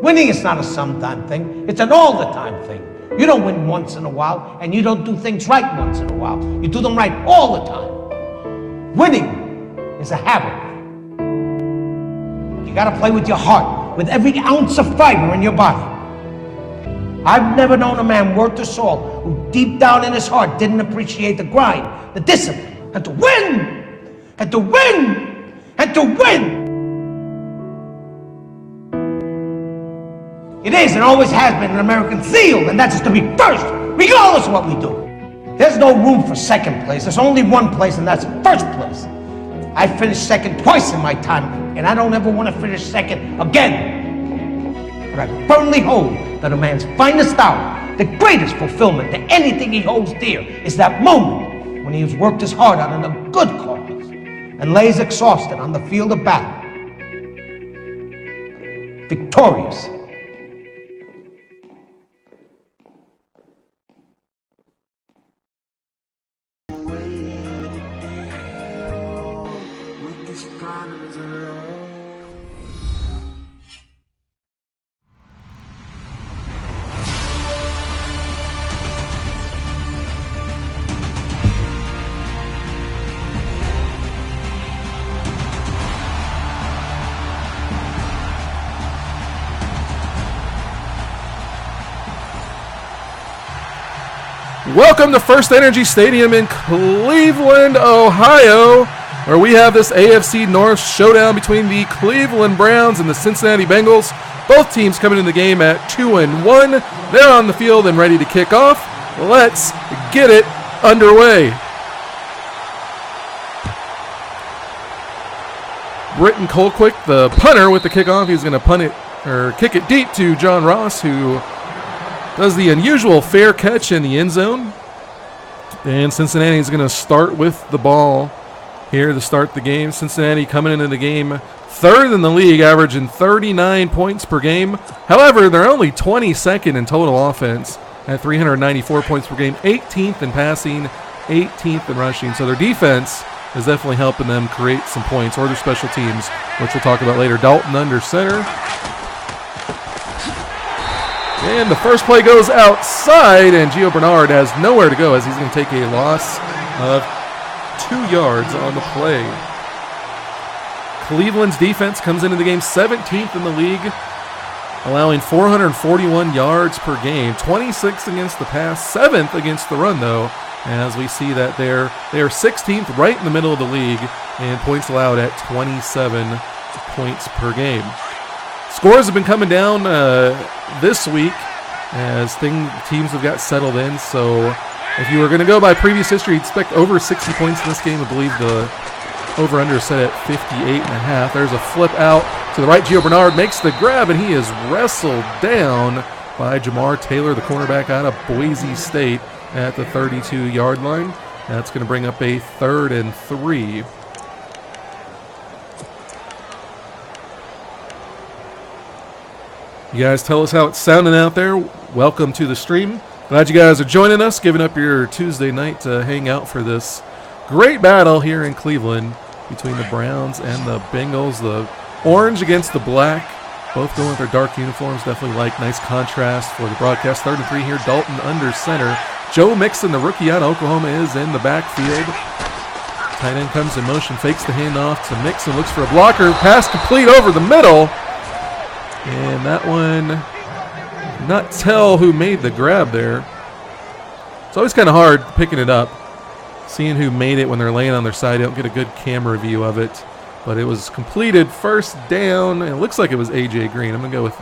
Winning is not a sometime thing. It's an all-the-time thing. You don't win once in a while, and you don't do things right once in a while. You do them right all the time. Winning is a habit. You gotta play with your heart, with every ounce of fiber in your body. I've never known a man worth his salt who deep down in his heart didn't appreciate the grind, the discipline, and to win, and to win, and to win. It is and always has been an American seal, and that's to be first, regardless of what we do. There's no room for second place. There's only one place, and that's first place. I finished second twice in my time, and I don't ever want to finish second again. But I firmly hold that a man's finest hour, the greatest fulfillment to anything he holds dear, is that moment when he has worked his heart out in a good cause and lays exhausted on the field of battle, victorious. Welcome to First Energy Stadium in Cleveland, Ohio, where we have this AFC North showdown between the Cleveland Browns and the Cincinnati Bengals. Both teams coming in the game at 2-1. They're on the field and ready to kick off. Let's get it underway. Britton Colquitt, the punter, with the kickoff. He's going to punt it or kick it deep to John Ross, who does the unusual fair catch in the end zone. And Cincinnati is going to start with the ball here to start the game. Cincinnati coming into the game third in the league, averaging 39 points per game. However, they're only 22nd in total offense at 394 points per game, 18th in passing, 18th in rushing. So their defense is definitely helping them create some points, or their special teams, which we'll talk about later. Dalton under center. And the first play goes outside, and Gio Bernard has nowhere to go as he's going to take a loss of 2 yards on the play. Cleveland's defense comes into the game 17th in the league, allowing 441 yards per game, 26th against the pass, 7th against the run, though, as we see that they are 16th right in the middle of the league, and points allowed at 27 points per game. Scores have been coming down this week as teams have got settled in. So if you were going to go by previous history, you'd expect over 60 points in this game. I believe the over-under is set at 58.5. There's a flip out to the right. Gio Bernard makes the grab, and he is wrestled down by Jamar Taylor, the cornerback out of Boise State, at the 32-yard line. That's going to bring up a 3rd and 3. You guys tell us how it's sounding out there. Welcome to the stream. Glad you guys are joining us, giving up your Tuesday night to hang out for this great battle here in Cleveland between the Browns and the Bengals. The orange against the black, both going with their dark uniforms. Definitely like nice contrast for the broadcast. 3rd and 3 here. Dalton under center. Joe Mixon, the rookie out of Oklahoma, is in the backfield. Tight end comes in motion, fakes the handoff to Mixon, looks for a blocker. Pass complete over the middle. And that one, not tell who made the grab there. It's always kind of hard picking it up, seeing who made it when they're laying on their side. You don't get a good camera view of it. But it was completed, first down. It looks like it was A.J. Green. I'm going to go with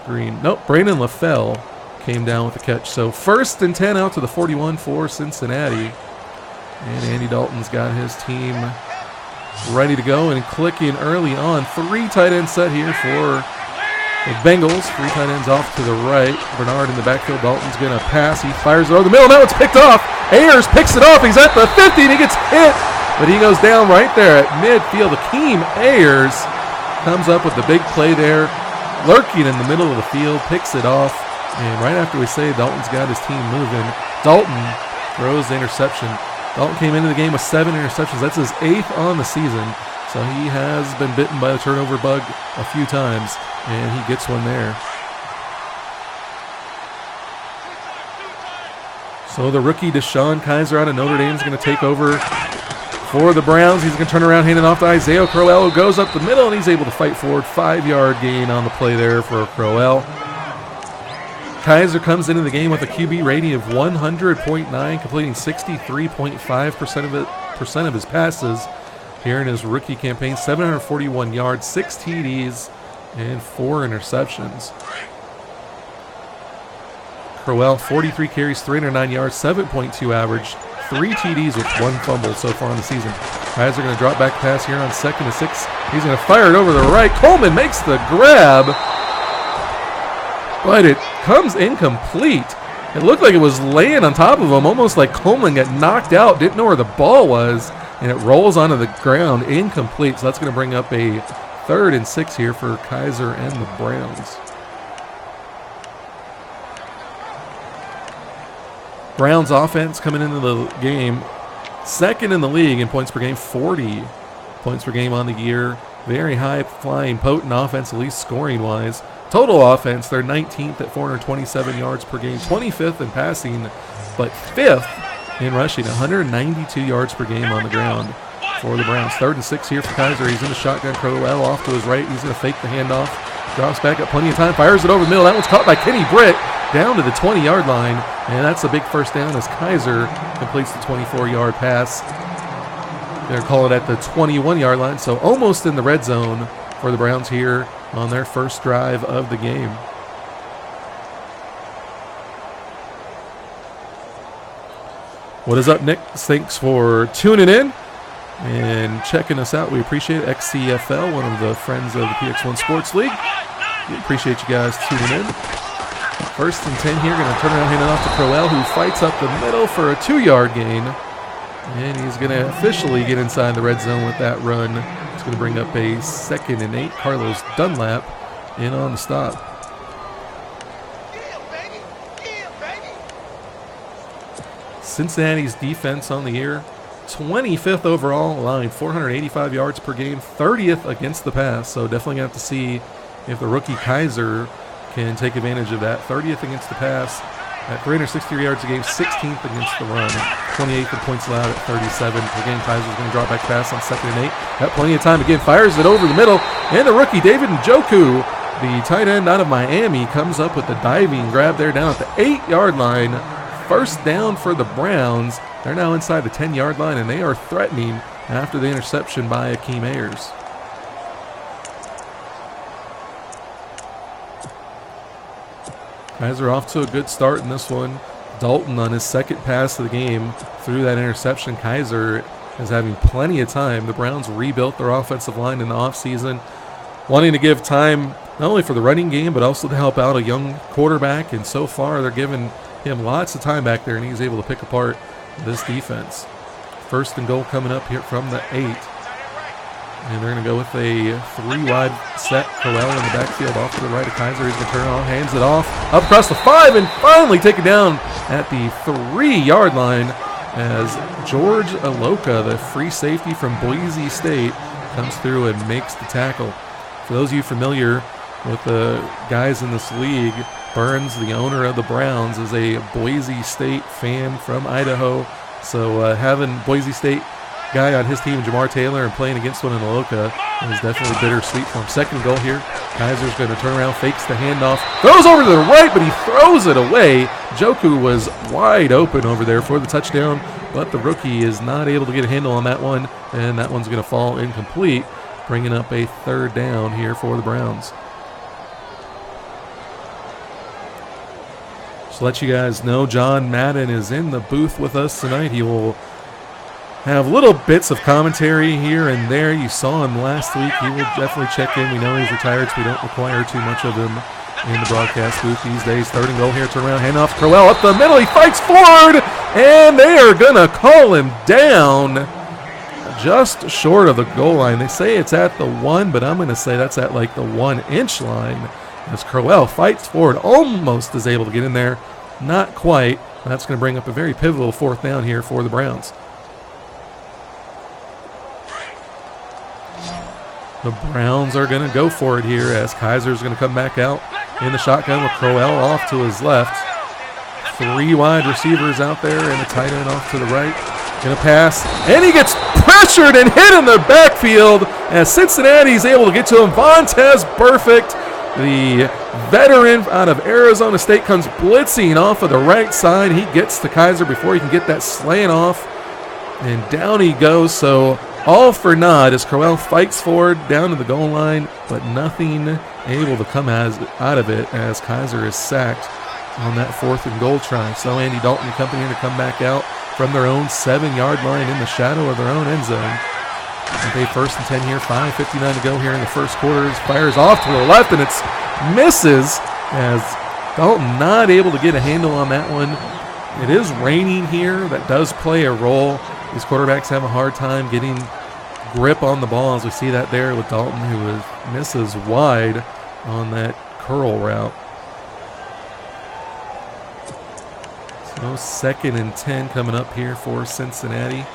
Green. Nope, Brandon LaFell came down with the catch. So 1st and 10 out to the 41 for Cincinnati. And Andy Dalton's got his team ready to go and clicking early on. 3 tight end set here for the Bengals. 3 tight ends off to the right. Bernard in the backfield. Dalton's going to pass. He fires it over the middle. Now it's picked off. Ayers picks it off. He's at the 50 and he gets hit. But he goes down right there at midfield. Akeem Ayers comes up with the big play there. Lurking in the middle of the field. Picks it off. And right after we say Dalton's got his team moving, Dalton throws the interception. Dalton came into the game with 7 interceptions. That's his 8th on the season. So he has been bitten by the turnover bug a few times. and he gets one there. So the rookie Deshaun Kaiser out of Notre Dame is going to take over for the Browns. He's going to turn around, hand it off to Isaiah Crowell, who goes up the middle, and he's able to fight forward. 5-yard gain on the play there for Crowell. Kaiser comes into the game with a QB rating of 100.9, completing 63.5% of his passes here in his rookie campaign. 741 yards, 6 TDs, and 4 interceptions. Crowell, 43 carries, 309 yards, 7.2 average, 3 TDs with 1 fumble so far in the season. Kaiser going to drop back pass here on 2nd and 6. He's going to fire it over the right. Coleman makes the grab, but it comes incomplete. It looked like it was laying on top of him, almost like Coleman got knocked out, didn't know where the ball was, and it rolls onto the ground, incomplete. So that's going to bring up a 3rd and 6 here for Kaiser and the Browns. Browns offense coming into the game, 2nd in the league in points per game, 40 points per game on the year. Very high-flying, potent offense, at least scoring-wise. Total offense, they're 19th at 427 yards per game, 25th in passing, but 5th in rushing, 192 yards per game on the ground for the Browns. 3rd and 6 here for Kaiser. He's in the shotgun. Crowell off to his right. He's going to fake the handoff. Drops back up plenty of time, fires it over the middle. That one's caught by Kenny Britt down to the 20-yard line, and that's a big first down as Kaiser completes the 24-yard pass. They're calling it at the 21-yard line, so almost in the red zone for the Browns here on their first drive of the game. What is up, Nick? Thanks for tuning in and checking us out. We appreciate it. XCFL, one of the friends of the PX1 Sports League. We appreciate you guys tuning in. 1st and 10 here, going to turn around, hand it off to Crowell, who fights up the middle for a 2-yard gain. And he's going to officially get inside the red zone with that run. It's going to bring up a 2nd and 8. Carlos Dunlap in on the stop. Cincinnati's defense on the year, 25th overall, allowing 485 yards per game, 30th against the pass. So definitely going to have to see if the rookie Kaiser can take advantage of that. 30th against the pass at 363 yards a game, 16th against the run, 28th in points allowed at 37 per game. Kaiser's going to drop back pass on 2nd and 8. Got plenty of time again, fires it over the middle, and the rookie David Njoku, the tight end out of Miami, comes up with the diving grab there down at the 8-yard line. First down for the Browns. They're now inside the 10-yard line, and they are threatening after the interception by Akeem Ayers. Kaiser off to a good start in this one. Dalton on his 2nd pass of the game through that interception. Kaiser is having plenty of time. The Browns rebuilt their offensive line in the offseason, wanting to give time not only for the running game but also to help out a young quarterback, and so far they're giving him lots of time back there, and he's able to pick apart this defense. 1st and goal coming up here from the 8. And they're going to go with a 3-wide set. Crowell in the backfield off to the right of Kaiser. He's going to turn it on, hands it off, up across the 5, and finally take it down at the 3-yard line as George Aloka, the free safety from Boise State, comes through and makes the tackle. For those of you familiar with the guys in this league, Burns, the owner of the Browns, is a Boise State fan from Idaho. So having Boise State guy on his team, Jamar Taylor, and playing against one in Aloka is definitely bittersweet for him. 2nd goal here. Kaiser's going to turn around, fakes the handoff, throws over to the right, but he throws it away. Njoku was wide open over there for the touchdown, but the rookie is not able to get a handle on that one, and that one's going to fall incomplete, bringing up a 3rd down here for the Browns. Just to let you guys know, John Madden is in the booth with us tonight. He will have little bits of commentary here and there. You saw him last week. He will definitely check in. We know he's retired, so we don't require too much of him in the broadcast booth these days. 3rd and goal here. Turn around, handoff to Crowell up the middle. He fights forward, and they are going to call him down just short of the goal line. They say it's at the 1, but I'm going to say that's at like the 1-inch line as Crowell fights forward, almost is able to get in there. Not quite. That's going to bring up a very pivotal 4th down here for the Browns. The Browns are going to go for it here as Kaiser's going to come back out in the shotgun with Crowell off to his left. 3 wide receivers out there and a tight end off to the right. Going to pass, and he gets pressured and hit in the backfield as Cincinnati's able to get to him. Vontaze Burfict, the veteran out of Arizona State, comes blitzing off of the right side. He gets to Kaiser before he can get that slant off, and down he goes. So all for naught as Crowell fights forward down to the goal line, but nothing able to come out of it as Kaiser is sacked on that 4th and goal try. So Andy Dalton and company to come back out from their own 7-yard line in the shadow of their own end zone. Okay, 1st and 10 here, 5:59 to go here in the first quarter. Fires off to the left, and it's misses as Dalton not able to get a handle on that one. It is raining here. That does play a role. These quarterbacks have a hard time getting grip on the ball, as we see that there with Dalton, who misses wide on that curl route. So 2nd and 10 coming up here for Cincinnati.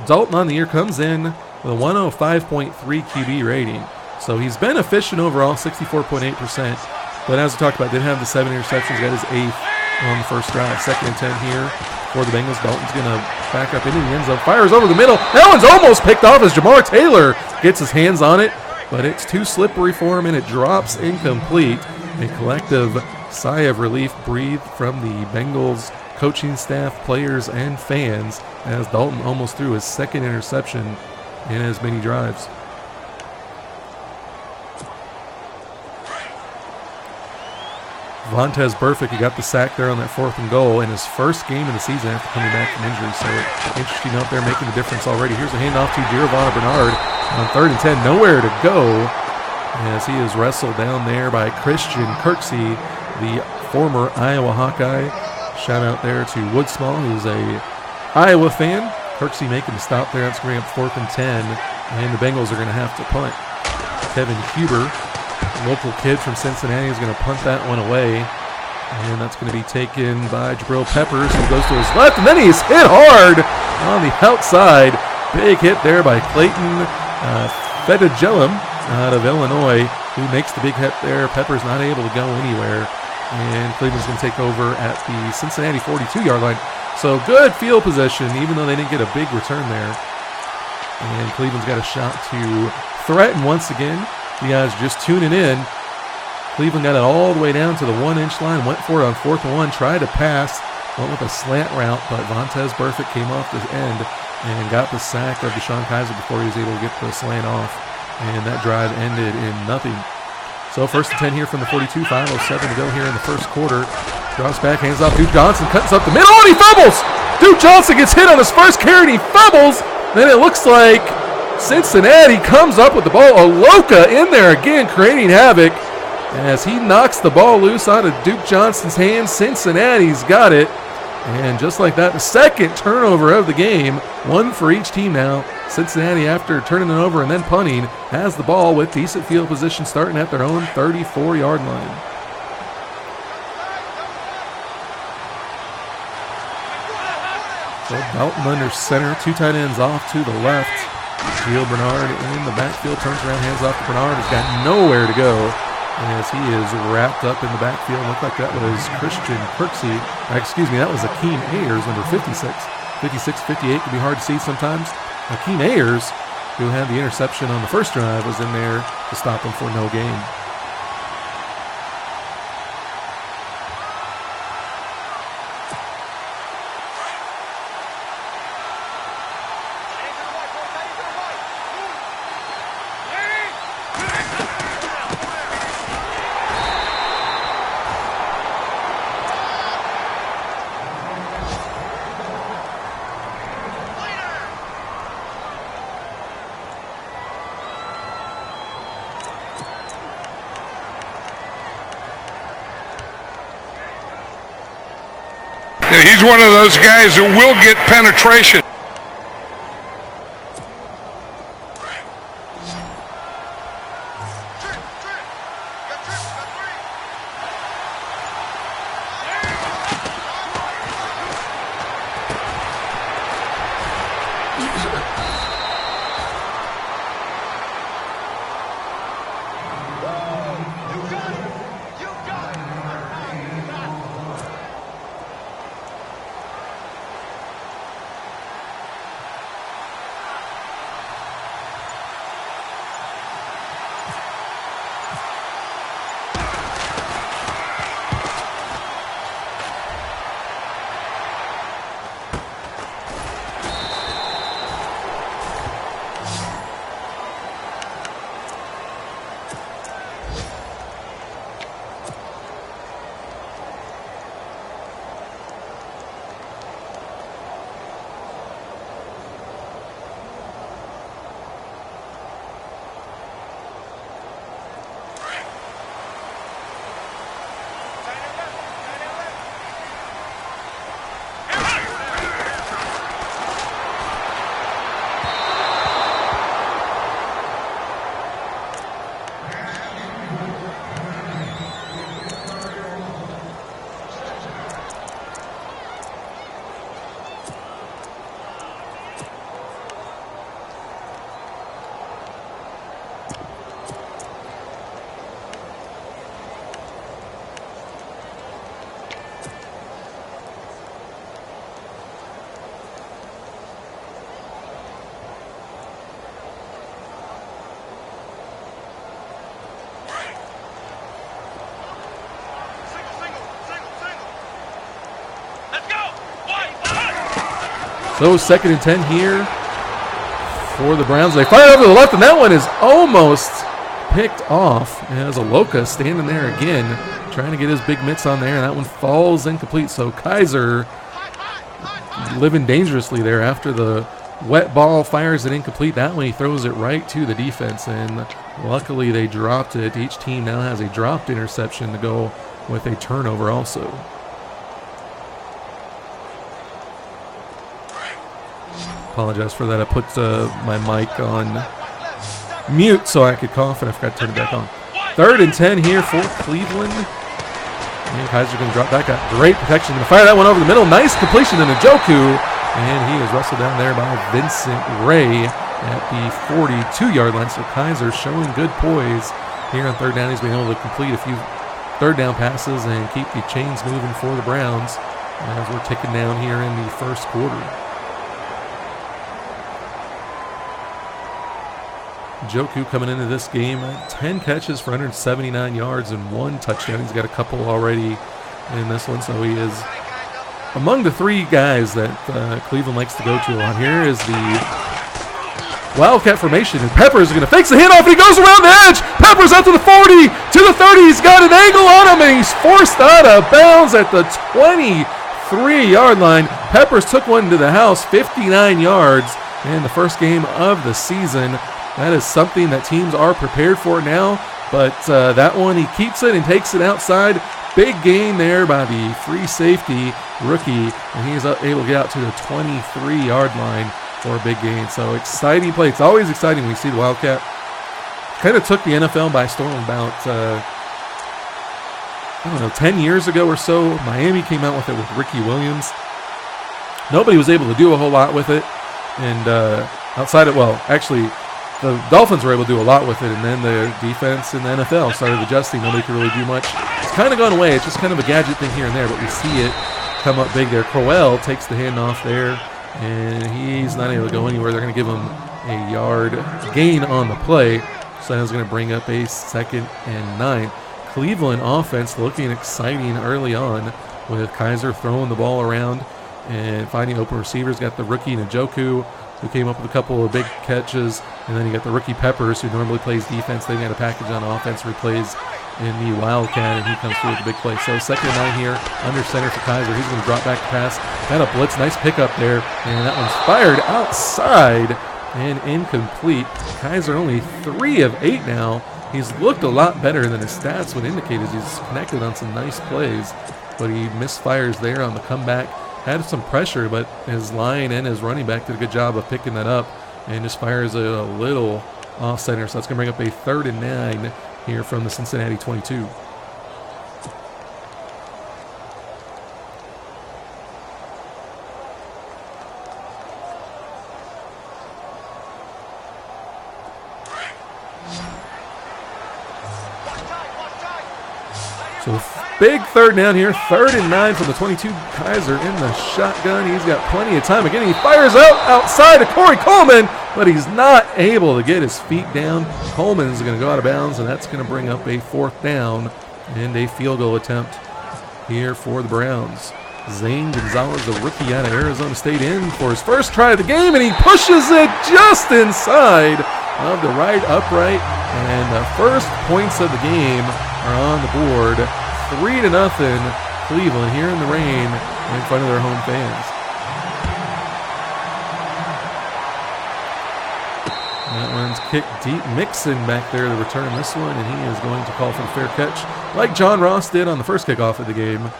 Dalton on the year comes in with a 105.3 QB rating. So he's been efficient overall, 64.8%. But as we talked about, did have the 7 interceptions, got his 8th on the first drive. 2nd and 10 here for the Bengals. Dalton's going to back up into the end zone, fires over the middle. That one's almost picked off as Jamar Taylor gets his hands on it, but it's too slippery for him and it drops incomplete. A collective sigh of relief breathed from the Bengals coaching staff, players, and fans as Dalton almost threw his 2nd interception in as many drives. Vontaze Burfict, he got the sack there on that 4th and goal in his first game of the season after coming back from injury. So interesting out there, making the difference already. Here's a handoff to Giovanni Bernard on 3rd and 10. Nowhere to go as he is wrestled down there by Christian Kirksey, the former Iowa Hawkeye. Shout out there to Woodsmall, who's a Iowa fan. Kirksey making the stop there. It's going to bring up 4th and 10, and the Bengals are going to have to punt. Kevin Huber, local kid from Cincinnati, is going to punt that one away, and that's going to be taken by Jabrill Peppers, who goes to his left, and then he's hit hard on the outside. Big hit there by Clayton Fedegellum out of Illinois, who makes the big hit there. Peppers not able to go anywhere, and Cleveland's going to take over at the Cincinnati 42-yard line. So good field position, even though they didn't get a big return there. And Cleveland's got a shot to threaten once again. You guys just tuning in. Cleveland got it all the way down to the 1-inch line, went for it on 4th and 1, tried to pass, went with a slant route, but Vontaze Burfict came off the end and got the sack of Deshaun Kaiser before he was able to get the slant off. And that drive ended in nothing. So 1st and 10 here from the 42, 5:07 to go here in the first quarter. Drops back, hands off. Duke Johnson cuts up the middle, and he fumbles! Duke Johnson gets hit on his first carry, and he fumbles! Then it looks like Cincinnati comes up with the ball. Oloka in there again, creating havoc as he knocks the ball loose out of Duke Johnson's hands. Cincinnati's got it. And just like that, the 2nd turnover of the game, 1 for each team now. Cincinnati, after turning it over and then punting, has the ball with decent field position starting at their own 34-yard line. So Dalton under center, 2 tight ends off to the left. Gio Bernard in the backfield, turns around, hands off to Bernard. He's got nowhere to go as he is wrapped up in the backfield. Looked like that was Christian Kirksey. That was Akeem Ayers, number 56. 56, 58 can be hard to see sometimes. Akeem Ayers, who had the interception on the first drive, was in there to stop him for no gain. He's one of those guys who will get penetration. So 2nd and 10 here for the Browns. They fire over to the left, and that one is almost picked off as Aloka standing there again, trying to get his big mitts on there, and that one falls incomplete. So Kaiser living dangerously there after the wet ball fires it incomplete. That one he throws it right to the defense, and luckily they dropped it. Each team now has a dropped interception to go with a turnover also. Apologize for that. I put my mic on mute so I could cough, and I forgot to turn it back on. 3rd and 10 here for Cleveland. And Kaiser's going to drop back. Got great protection. Going to fire that one over the middle. Nice completion to Njoku. And he is wrestled down there by Vincent Ray at the 42-yard line. So Kaiser showing good poise here on 3rd down. He's been able to complete a few 3rd down passes and keep the chains moving for the Browns as we're ticking down here in the 1st quarter. Njoku coming into this game, 10 catches for 179 yards and 1 touchdown. He's got a couple already in this one, so he is among the 3 guys that Cleveland likes to go to a lot. Here is the Wildcat formation, and Peppers is going to fake the handoff, and he goes around the edge. Peppers out to the 40, to the 30. He's got an angle on him, and he's forced out of bounds at the 23-yard line. Peppers took one to the house, 59 yards in the first game of the season. That is something that teams are prepared for now, but that one he keeps it and takes it outside. Big gain there by the free safety rookie, and he is able to get out to the 23-yard line for a big gain. So exciting play. It's always exciting when you see the Wildcat. Kind of took the NFL by storm about, 10 years ago or so. Miami came out with it with Ricky Williams. Nobody was able to do a whole lot with it, and outside of, the Dolphins were able to do a lot with it, and then the defense in the NFL started adjusting. Nobody could really do much. It's kind of gone away. It's just kind of a gadget thing here and there, but we see it come up big there. Crowell takes the handoff there, and he's not able to go anywhere. They're going to give him a yard gain on the play, so that's going to bring up a 2nd and 9. Cleveland offense looking exciting early on with Kaiser throwing the ball around and finding open receivers. Got the rookie Njoku, who came up with a couple of big catches, and then you got the rookie Peppers, who normally plays defense. They got a package on offense where he plays in the Wildcat, and he comes through with a big play. So 2nd and 9 here, under center for Kaiser. He's going to drop back the pass. Got a blitz, nice pickup there, and that one's fired outside and incomplete. Kaiser only 3 of 8 now. He's looked a lot better than his stats would indicate as he's connected on some nice plays, but he misfires there on the comeback. Had some pressure, but his line and his running back did a good job of picking that up and just fires a little off center. So that's going to bring up a 3rd and 9 here from the Cincinnati 22. So big 3rd down here, 3rd and 9 from the 22. Kaiser in the shotgun. He's got plenty of time. Again, he fires outside to Corey Coleman, but he's not able to get his feet down. Coleman is going to go out of bounds, and that's going to bring up a 4th down and a field goal attempt here for the Browns. Zane Gonzalez, the rookie out of Arizona State, in for his first try of the game, and he pushes it just inside of the right upright, and the first points of the game are on the board. 3-0 Cleveland here in the rain in front of their home fans. That one's kicked deep. Mixon back there to return this one, and he is going to call for the fair catch like John Ross did on the first kickoff of the game.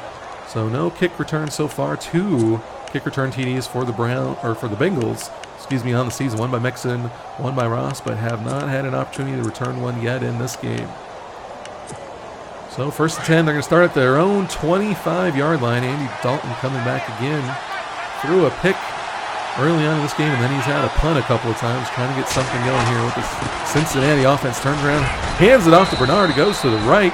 So no kick return so far. 2 kick return TDs for the Bengals, on the season. One by Mixon, one by Ross, but have not had an opportunity to return one yet in this game. So 1st and 10, they're going to start at their own 25-yard line. Andy Dalton coming back again. Threw a pick early on in this game, and then he's had a punt a couple of times, trying to get something going here with the Cincinnati offense. Turns around, hands it off to Bernard. It goes to the right,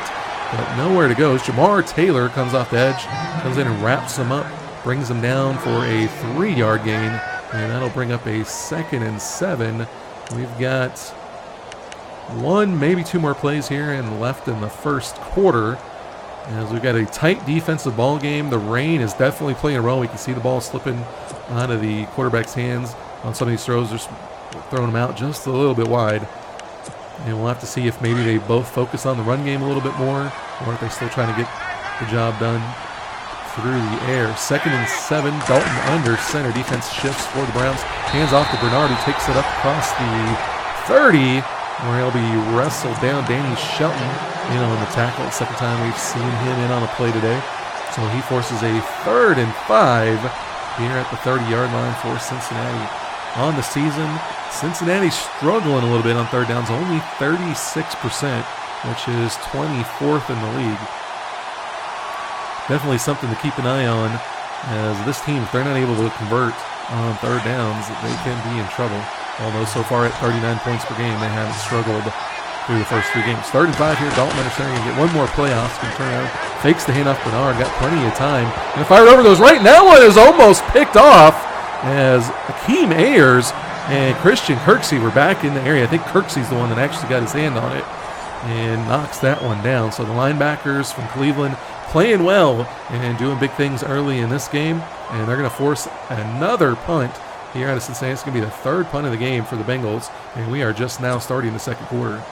but nowhere to go. Jamar Taylor comes off the edge, comes in and wraps him up, brings him down for a 3-yard gain, and that'll bring up a 2nd and 7. We've got 1, maybe 2 more plays here and left in the first quarter. As we've got a tight defensive ball game. The rain is definitely playing a role. We can see the ball slipping out of the quarterback's hands on some of these throws. They're throwing them out just a little bit wide. And we'll have to see if maybe they both focus on the run game a little bit more, or if they still trying to get the job done through the air. 2nd and 7, Dalton under center. Defense shifts for the Browns. Hands off to Bernard, who takes it up across the 30, where he'll be wrestled down. Danny Shelton in on the tackle. The second time we've seen him in on a play today. So he forces a 3rd and 5 here at the 30-yard line for Cincinnati. On the season, Cincinnati struggling a little bit on third downs, only 36%, which is 24th in the league. Definitely something to keep an eye on, as this team, if they're not able to convert on third downs, they can be in trouble. Although so far at 39 points per game, they haven't struggled through the first 3 games. 3rd and 5 here, Dalton under center, going to get one more playoff. Going to turn around, fakes the handoff Bernard, got plenty of time. And the fire over goes right, and that one is almost picked off, as Akeem Ayers and Christian Kirksey were back in the area. I think Kirksey's the one that actually got his hand on it and knocks that one down. So the linebackers from Cleveland playing well and doing big things early in this game, and they're going to force another punt here out of Cincinnati. It's going to be the 3rd punt of the game for the Bengals, and we are just now starting the 2nd quarter.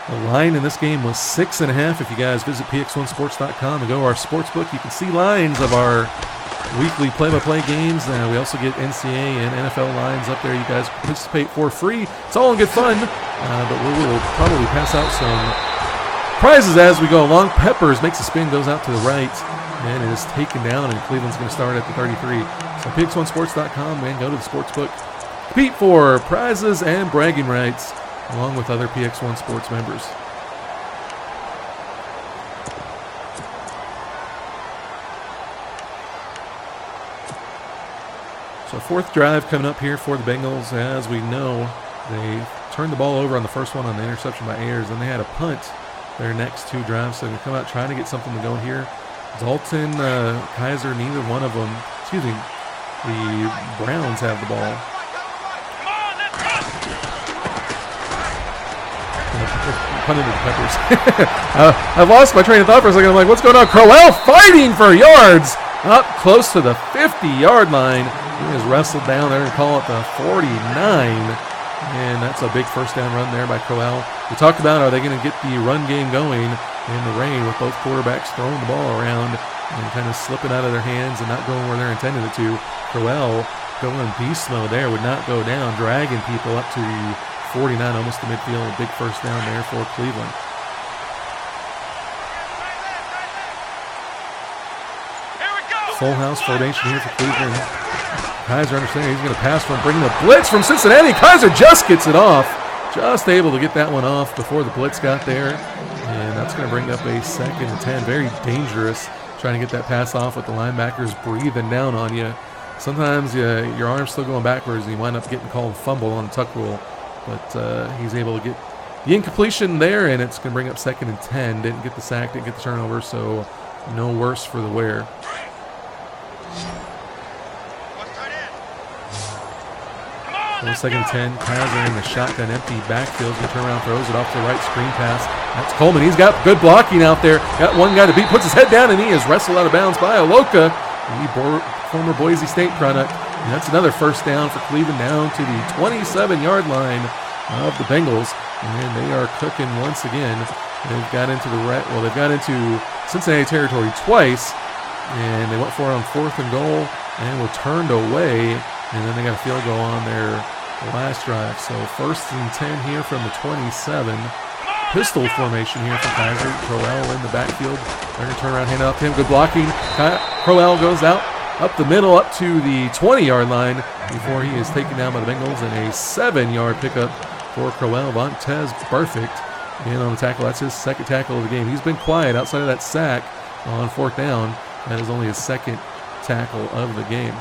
The line in this game was 6.5. If you guys visit px1sports.com and go to our sportsbook, you can see lines of our weekly play-by-play games. We also get NCAA and NFL lines up there. You guys participate for free. It's all in good fun, but we will probably pass out some prizes as we go along. Peppers makes a spin, goes out to the right, and it is taken down, and Cleveland's going to start at the 33. So px1sports.com, and go to the sportsbook. Compete for prizes and bragging rights, along with other PX1 Sports members. So 4th drive coming up here for the Bengals. As we know, they turned the ball over on the first one on the interception by Ayers, and they had a punt their next 2 drives. So they come out trying to get something to go here. Dalton, Kaiser, neither one of them, the Browns have the ball. Punted the Peppers. I've lost my train of thought for a second. I'm like, what's going on? Crowell fighting for yards up close to the 50-yard line. He is wrestled down there and call it the 49. And that's a big first down run there by Crowell. We talked about, are they going to get the run game going in the rain with both quarterbacks throwing the ball around and kind of slipping out of their hands and not going where they're intended it to. Crowell going beast mode there, would not go down, dragging people up to the 49, almost the midfield. A big first down there for Cleveland. Full house formation here for Cleveland. Kaiser understanding he's going to pass from, bringing the blitz from Cincinnati. Kaiser just gets it off. Just able to get that one off before the blitz got there. And that's going to bring up a 2nd and 10. Very dangerous trying to get that pass off with the linebackers breathing down on you. Sometimes your arm's still going backwards and you wind up getting called a fumble on the tuck rule. But he's able to get the incompletion there, and it's going to bring up 2nd and 10. Didn't get the sack, didn't get the turnover, so no worse for the wear. So 2nd and 10, Kaiser in the shotgun, empty backfield. Going to turn around, throws it off to the right, screen pass. That's Coleman. He's got good blocking out there. Got one guy to beat, puts his head down, and he is wrestled out of bounds by Aloka, the former Boise State product. And that's another first down for Cleveland, down to the 27-yard line of the Bengals. And they are cooking once again. They've got into they've got into Cincinnati territory twice, and they went for it on 4th and goal and were turned away. And then they got a field goal on their last drive. So 1st and 10 here from the 27. Pistol formation here for Kaiser. Crowell in the backfield. They're going to turn around, hand it off to him. Good blocking. Crowell goes out up the middle, up to the 20-yard line before he is taken down by the Bengals. And a 7-yard pickup for Crowell. Vontez Perfect in on the tackle. That's his 2nd tackle of the game. He's been quiet outside of that sack on 4th down. That is only his 2nd tackle of the game.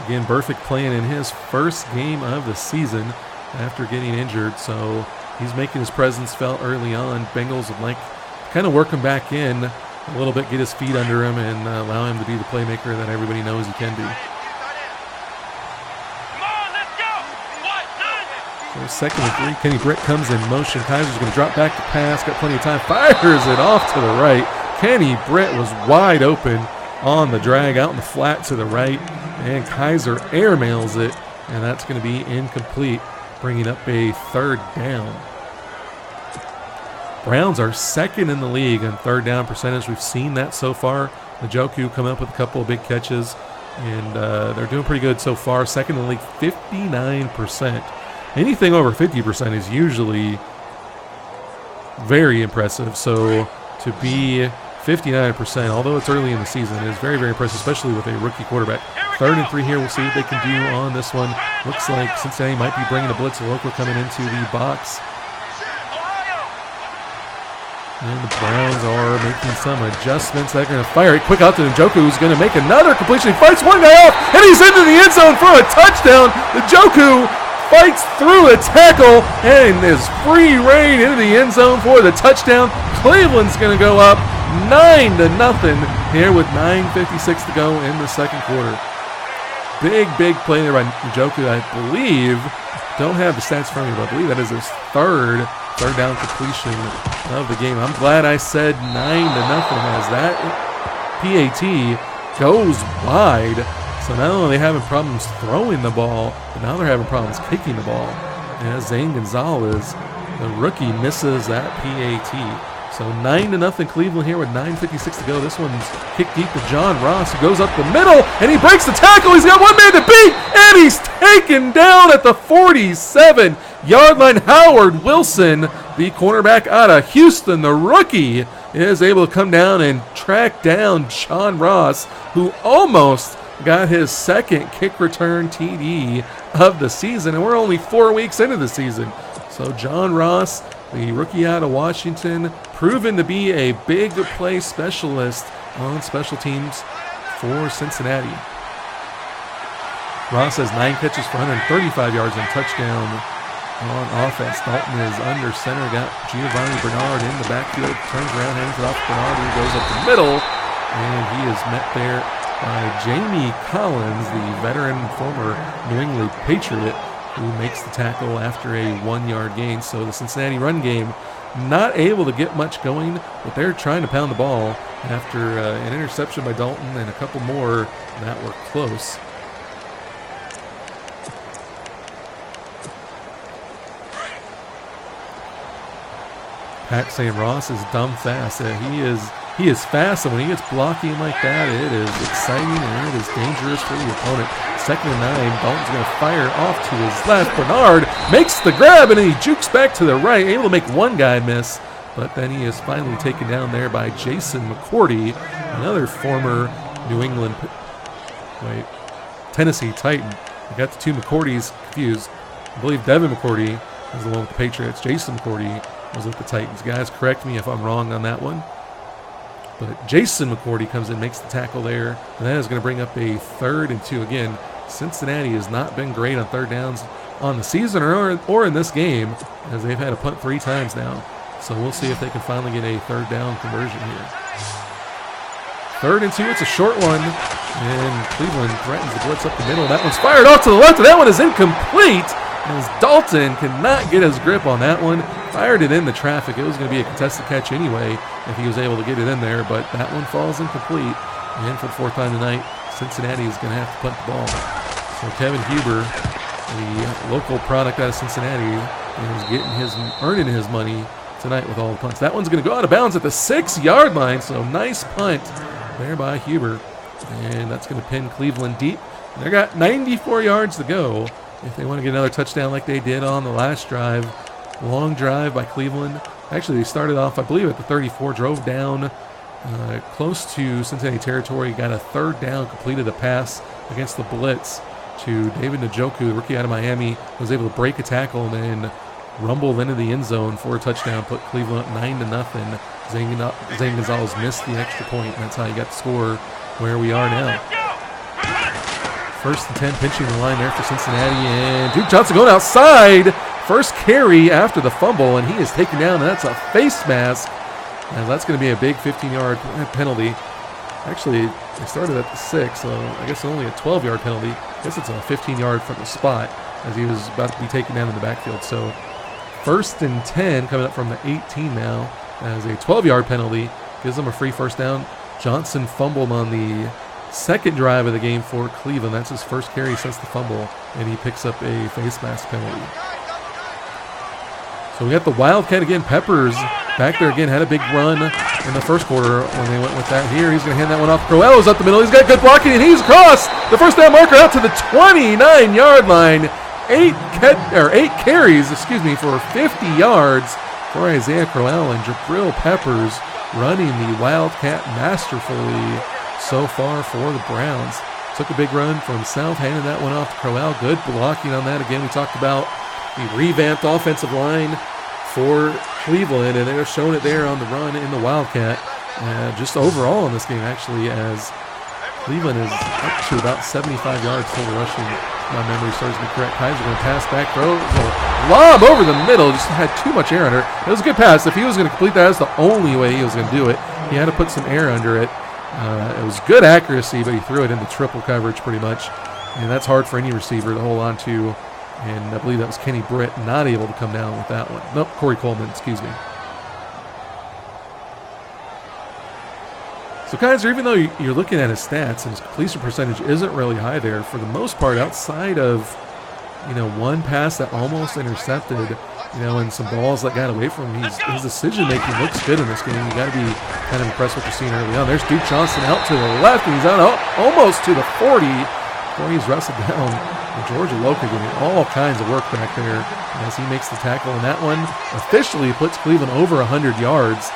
Again, Burfict playing in his first game of the season after getting injured, so he's making his presence felt early on. Bengals would like to kind of work him back in a little bit, get his feet under him, and allow him to be the playmaker that everybody knows he can be. So So second and 3. Kenny Britt comes in motion. Kaiser's going to drop back to pass. Got plenty of time. Fires it off to the right. Kenny Britt was wide open on the drag out in the flat to the right. And Kaiser airmails it. And that's going to be incomplete, bringing up a third down. Browns are second in the league on third down percentage. We've seen that so far. Njoku come up with a couple of big catches, and they're doing pretty good so far. Second in the league, 59%. Anything over 50% is usually very impressive. So to be 59%, although it's early in the season, is very, very impressive, especially with a rookie quarterback. Third and 3 here. We'll see what they can do on this one. Looks like Cincinnati might be bringing a blitz. Local coming into the box. And the Browns are making some adjustments. They're going to fire it quick out to Njoku, who's going to make another completion. He fights one guy off, and he's into the end zone for a touchdown. Njoku fights through a tackle and is free reign into the end zone for the touchdown. Cleveland's going to go up 9-0 here with 9:56 to go in the second quarter. Big play there by Njoku, I believe. Don't have the stats from me, but I believe that is his third down completion of the game. I'm glad I said 9-0 as that PAT goes wide. So not only are they having problems throwing the ball, but now they're having problems kicking the ball. As Zane Gonzalez, the rookie, misses that PAT. So 9-0 Cleveland here with 9:56 to go. This one's kicked deep to John Ross, who goes up the middle, and he breaks the tackle. He's got one man to beat, and he's taken down at the 47-yard line. Howard Wilson, the cornerback out of Houston, the rookie, is able to come down and track down John Ross, who almost got his second kick return TD of the season, and we're only 4 weeks into the season. So John Ross, the rookie out of Washington, proven to be a big play specialist on special teams for Cincinnati. Ross has 9 catches for 135 yards and touchdown on offense. Dalton is under center, got Giovanni Bernard in the backfield, turns around, hands it off to Bernard, who goes up the middle, and he is met there by Jamie Collins, the veteran former New England Patriot, who makes the tackle after a 1-yard gain. So the Cincinnati run game not able to get much going, but they're trying to pound the ball after an interception by Dalton and a couple more that were close. Pack saying Ross is dumb fast. He is fast, and when he gets blocking like that, it is exciting and it is dangerous for the opponent. Second and 9, Dalton's going to fire off to his left. Bernard makes the grab, and he jukes back to the right, able to make one guy miss, but then he is finally taken down there by Jason McCourty, another former Tennessee Titan. I got the two McCourtys confused. I believe Devin McCourty was the one with the Patriots. Jason McCourty was with the Titans. Guys, correct me if I'm wrong on that one. But Jason McCourty comes in, makes the tackle there, and that is going to bring up a 3rd and 2. Again, Cincinnati has not been great on third downs on the season or in this game, as they've had a punt 3 times now. So we'll see if they can finally get a 3rd down conversion here. 3rd and 2, it's a short one, and Cleveland threatens the blitz up the middle. That one's fired off to the left, and that one is incomplete, as Dalton cannot get his grip on that one. Fired it in the traffic. It was going to be a contested catch anyway if he was able to get it in there, but that one falls incomplete. And for the 4th time tonight, Cincinnati is going to have to punt the ball. So Kevin Huber, the local product out of Cincinnati, is earning his money tonight with all the punts. That one's going to go out of bounds at the 6-yard line, so nice punt there by Huber. And that's going to pin Cleveland deep. They've got 94 yards to go if they want to get another touchdown like they did on the last drive. Long drive by Cleveland. Actually, they started off, I believe, at the 34, drove down close to Cincinnati territory, got a 3rd down, completed a pass against the blitz to David Njoku, the rookie out of Miami, was able to break a tackle and then rumbled into the end zone for a touchdown, put Cleveland up 9-0. Zane Gonzalez missed the extra point, and that's how he got the score where we are now. 1st and 10, pinching the line there for Cincinnati, and Duke Johnson going outside. First carry after the fumble, and he is taken down, and that's a face mask. And that's going to be a big 15-yard penalty. Actually, They started at the 6, so I guess only a 12-yard penalty. I guess it's a 15-yard from the spot as he was about to be taken down in the backfield. So 1st and 10 coming up from the 18 now as a 12-yard penalty. Gives them a free first down. Johnson fumbled on the second drive of the game for Cleveland. That's his first carry since the fumble, and he picks up a face mask penalty. So we got the Wildcat again. Peppers back there again, had a big run in the first quarter when they went with that. Here he's going to hand that one off. Crowell's up the middle. He's got good blocking, and he's across the first down marker out to the 29-yard line. 8 carries for 50 yards for Isaiah Crowell, and Jabrill Peppers running the Wildcat masterfully so far for the Browns. Took a big run from South, handed that one off to Crowell. Good blocking on that. Again, we talked about the revamped offensive line for Cleveland, and they're showing it there on the run in the Wildcat. Just overall in this game, actually, as Cleveland is up to about 75 yards total rushing. My memory serves me correct. Kaiser going to pass back, throw, lob over the middle. Just had too much air under it. It was a good pass. If he was going to complete that, that's the only way he was going to do it. He had to put some air under it. It was good accuracy, but he threw it into triple coverage pretty much. And that's hard for any receiver to hold on to. And I believe that was Kenny Britt not able to come down with that one. Nope, Corey Coleman, excuse me. So Kaiser, even though you're looking at his stats and his completion percentage isn't really high there, for the most part, outside of, one pass that almost intercepted, and some balls that got away from him, his decision-making looks good in this game. You got to be kind of impressed with what you're seeing early on. There's Duke Johnson out to the left, and he's out almost to the 40 before he's wrestled down. And Georgia Loca getting all kinds of work back there as he makes the tackle, and that one officially puts Cleveland over 100 yards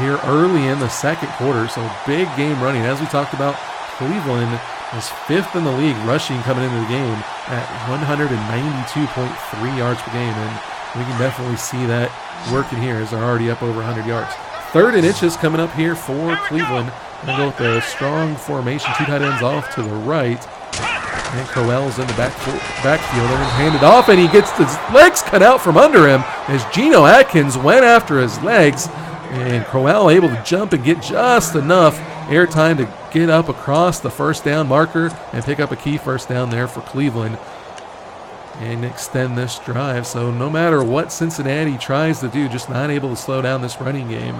here early in the second quarter. So big game running. As we talked about, Cleveland was 5th in the league rushing coming into the game at 192.3 yards per game, and we can definitely see that working here as they're already up over 100 yards. 3rd and inches coming up here for Cleveland. Going to go with a strong formation, 2 tight ends off to the right. And Crowell's in the backfield and handed off, and he gets his legs cut out from under him as Geno Atkins went after his legs. And Crowell able to jump and get just enough airtime to get up across the first down marker and pick up a key first down there for Cleveland and extend this drive. So no matter what Cincinnati tries to do, just not able to slow down this running game,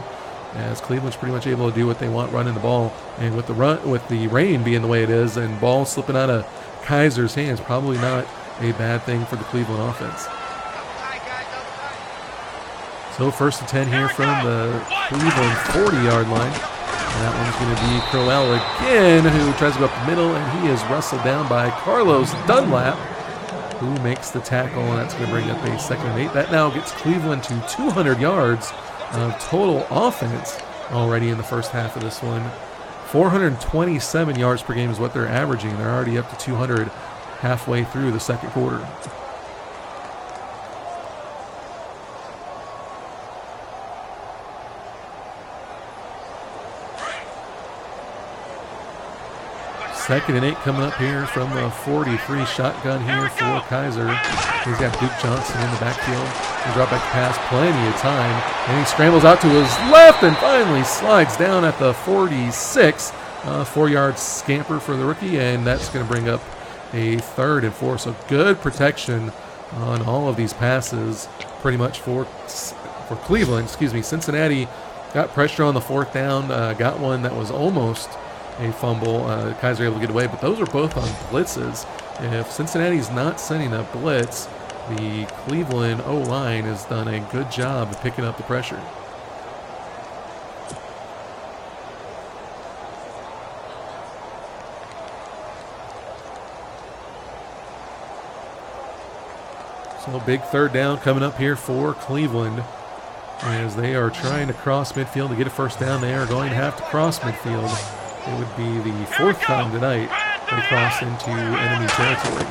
as Cleveland's pretty much able to do what they want running the ball. And with the rain being the way it is and ball slipping out of Kaiser's hands, probably not a bad thing for the Cleveland offense. So 1st and 10 here from the Cleveland 40-yard line. And that one's going to be Crowell again, who tries to go up the middle, and he is wrestled down by Carlos Dunlap, who makes the tackle, and that's going to bring up a 2nd and 8. That now gets Cleveland to 200 yards of total offense already in the first half of this one. 427 yards per game is what they're averaging. They're already up to 200 halfway through the second quarter. Second and 8 coming up here from the 43 shotgun here for Kaiser. He's got Duke Johnson in the backfield. He drop back pass, plenty of time, and he scrambles out to his left and finally slides down at the 46. 4-yard scamper for the rookie, and that's going to bring up a 3rd and 4. So good protection on all of these passes pretty much for Cleveland. Cincinnati got pressure on the 4th down, got one that was almost a fumble. Kaiser able to get away, but those are both on blitzes. If Cincinnati's not sending a blitz, the Cleveland O-line has done a good job of picking up the pressure. So big 3rd down coming up here for Cleveland as they are trying to cross midfield to get a first down. They are going to have to cross midfield. It would be the 4th time tonight they cross into enemy territory.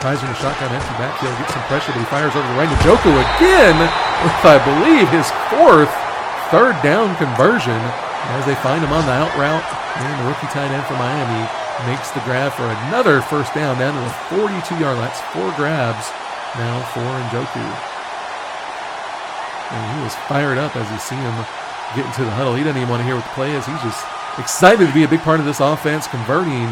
Kaiser in the shotgun empty backfield, gets some pressure, but he fires over the right to Njoku again with, I believe, his 4th 3rd down conversion as they find him on the out route. And the rookie tight end for Miami makes the grab for another first down to the 42-yard line. That's 4 grabs now for Njoku. And he was fired up as he seen him get into the huddle. He doesn't even want to hear what the play is. He's just excited to be a big part of this offense, converting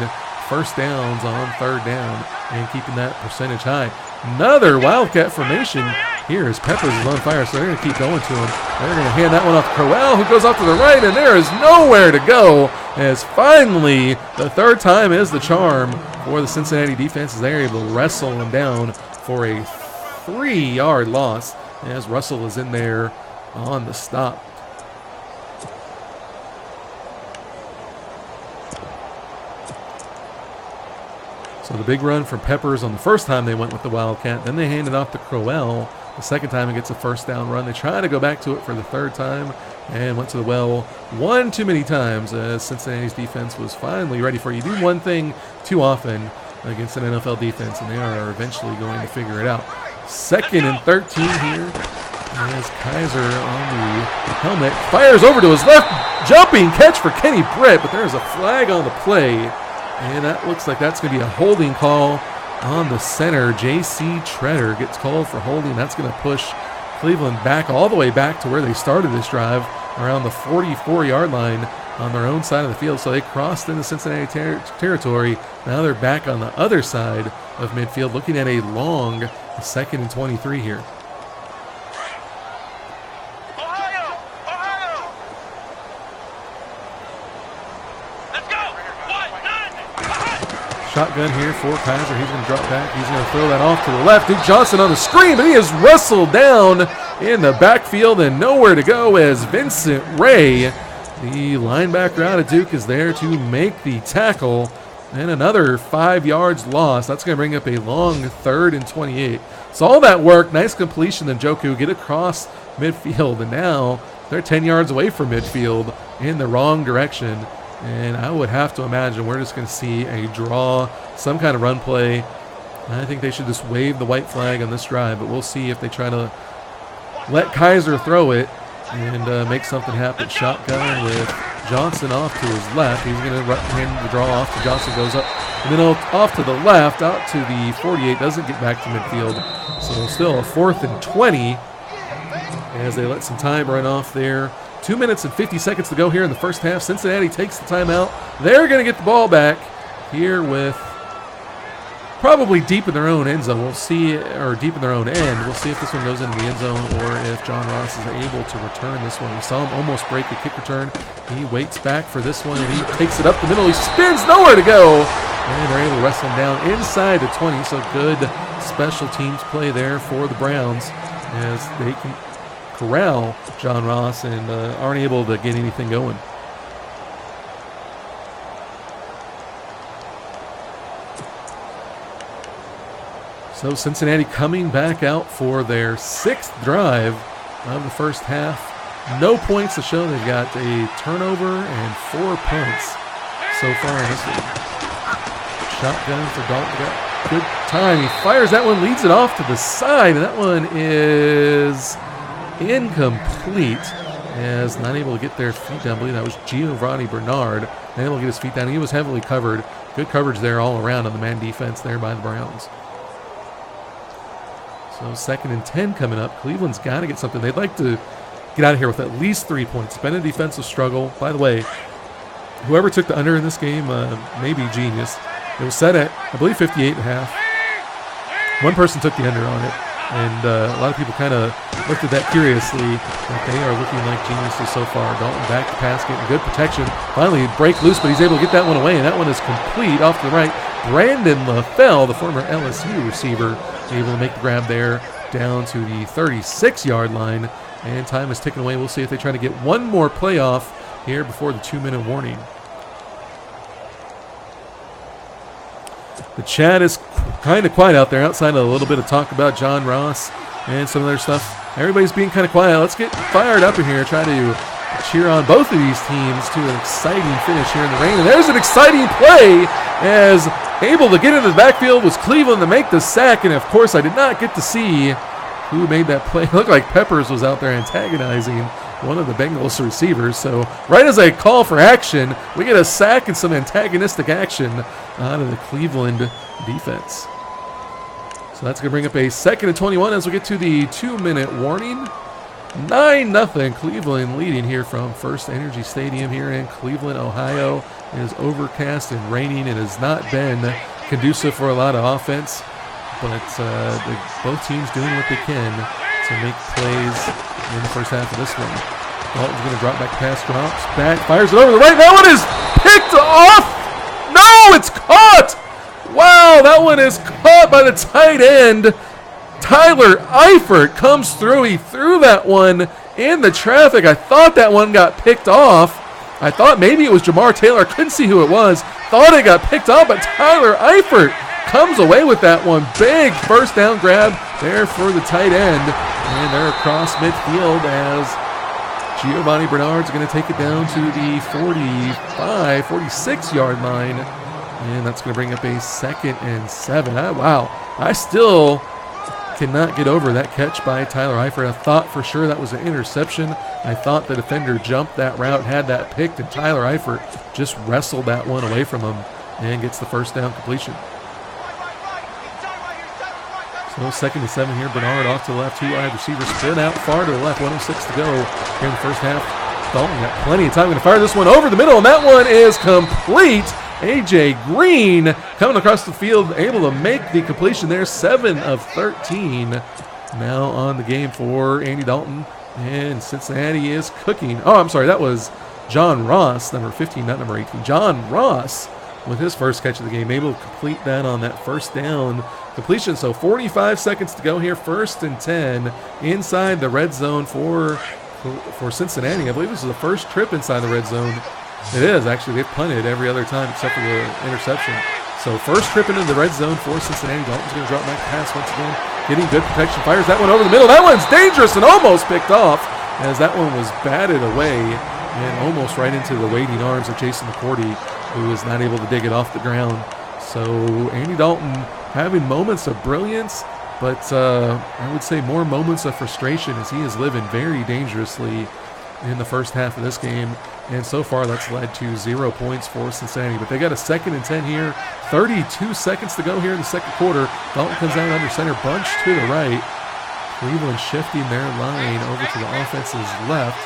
first downs on third down and keeping that percentage high. Another Wildcat formation here as Peppers is on fire, so they're going to keep going to him. They're going to hand that one off to Crowell, who goes off to the right, and there is nowhere to go, as finally the third time is the charm for the Cincinnati defense, as they're able to wrestle him down for a 3-yard loss, as Russell is in there on the stop. So the big run from Peppers on the first time they went with the Wildcat. Then they handed off to Crowell. The second time it gets a first down run. They try to go back to it for the third time and went to the well one too many times, as Cincinnati's defense was finally ready for it. You do one thing too often against an NFL defense, and they are eventually going to figure it out. 2nd and 13 here, as Kaiser on the helmet fires over to his left. Jumping catch for Kenny Britt, but there's a flag on the play. And that looks like that's going to be a holding call on the center. J.C. Treader gets called for holding. That's going to push Cleveland back all the way back to where they started this drive, around the 44-yard line on their own side of the field. So they crossed into Cincinnati territory. Now they're back on the other side of midfield, looking at a long 2nd and 23 here. Shotgun here for Kaiser. He's going to drop back. He's going to throw that off to the left. Duke Johnson on the screen, but he is wrestled down in the backfield and nowhere to go, as Vincent Ray, the linebacker out of Duke, is there to make the tackle. And another 5 yards lost. That's going to bring up a long 3rd and 28. So all that work, nice completion, then Njoku get across midfield, and now they're 10 yards away from midfield in the wrong direction. And I would have to imagine we're just going to see a draw, some kind of run play. I think they should just wave the white flag on this drive, but we'll see if they try to let Kaiser throw it and make something happen. Shotgun with Johnson off to his left. He's going to hand the draw off to Johnson, goes up, and then off to the left, out to the 48, doesn't get back to midfield. So still a 4th and 20 as they let some time run off there. 2 minutes and 50 seconds to go here in the first half. Cincinnati takes the timeout. They're going to get the ball back here with probably deep in their own end zone. We'll see, or deep in their own end. We'll see if this one goes into the end zone or if John Ross is able to return this one. We saw him almost break a kick return. He waits back for this one, and he takes it up the middle. He spins, nowhere to go. And they're able to wrestle him down inside the 20. So good special teams play there for the Browns, as they can corral John Ross and aren't able to get anything going. So Cincinnati coming back out for their 6th drive of the first half. No points to show. They've got a turnover and 4 punts so far in this one. Shotgun for Dalton. Got good time. He fires that one, leads it off to the side, and that one is incomplete, as not able to get their feet down. I believe that was Giovanni Bernard. Not able to get his feet down. He was heavily covered. Good coverage there all around on the man defense there by the Browns. So 2nd and 10 coming up. Cleveland's got to get something. They'd like to get out of here with at least 3 points. It's been a defensive struggle. By the way, whoever took the under in this game may be genius. It was set at, I believe, 58.5. One person took the under on it. And a lot of people kind of looked at that curiously, but they are looking like geniuses so far. Dalton back to pass, getting good protection. Finally, break loose, but he's able to get that one away, and that one is complete off to the right. Brandon LaFell, the former LSU receiver, able to make the grab there down to the 36-yard line, and time is ticking away. We'll see if they try to get one more playoff here before the 2-minute warning. The chat is kind of quiet out there, outside of a little bit of talk about John Ross and some other stuff. Everybody's being kind of quiet. Let's get fired up in here, try to cheer on both of these teams to an exciting finish here in the rain. And there's an exciting play, as able to get into the backfield was Cleveland to make the sack. And, of course, I did not get to see who made that play. It looked like Peppers was out there antagonizing one of the Bengals receivers. So right as I call for action, we get a sack and some antagonistic action out of the Cleveland defense. So that's going to bring up a 2nd and 21 as we get to the 2-minute warning. 9-0. Cleveland leading here from First Energy Stadium here in Cleveland, Ohio. It is overcast and raining. It has not been conducive for a lot of offense, but both teams doing what they can to make plays in the first half of this one. Dalton's going to drop back, pass drops back, fires it over the right. That one is picked off. No, it's caught. Wow, that one is caught by the tight end. Tyler Eifert comes through. He threw that one in the traffic. I thought that one got picked off. I thought maybe it was Jamar Taylor. I couldn't see who it was. Thought it got picked off, but Tyler Eifert comes away with that one. Big first down grab there for the tight end. And they're across midfield as Giovanni Bernard's going to take it down to the 46-yard line. And that's going to bring up a 2nd and 7. Wow. I still cannot get over that catch by Tyler Eifert. I thought for sure that was an interception. I thought the defender jumped that route, had that picked, and Tyler Eifert just wrestled that one away from him and gets the first down completion. So 2nd and 7 here. Bernard off to the left. 2 wide receivers split out far to the left. 1:06 to go here in the first half. Dalton got plenty of time. Going to fire this one over the middle, and that one is complete. A.J. Green coming across the field, able to make the completion there. 7 of 13 now on the game for Andy Dalton. And Cincinnati is cooking. Oh, I'm sorry. That was John Ross, number 15, not number 18. John Ross with his first catch of the game, able to complete that on that first down completion. So 45 seconds to go here. 1st and 10 inside the red zone for Cincinnati. I believe this is the first trip inside the red zone. It is, actually. They've punted every other time except for the interception. So first trip into the red zone for Cincinnati. Dalton's going to drop back pass once again. Getting good protection. Fires that one over the middle. That one's dangerous and almost picked off as that one was batted away and almost right into the waiting arms of Jason McCourty, who was not able to dig it off the ground. So Andy Dalton having moments of brilliance, but I would say more moments of frustration as he is living very dangerously in the first half of this game. And so far, that's led to 0 points for Cincinnati. But they got a 2nd and 10 here. 32 seconds to go here in the second quarter. Dalton comes out under center, bunch to the right. Cleveland shifting their line over to the offense's left.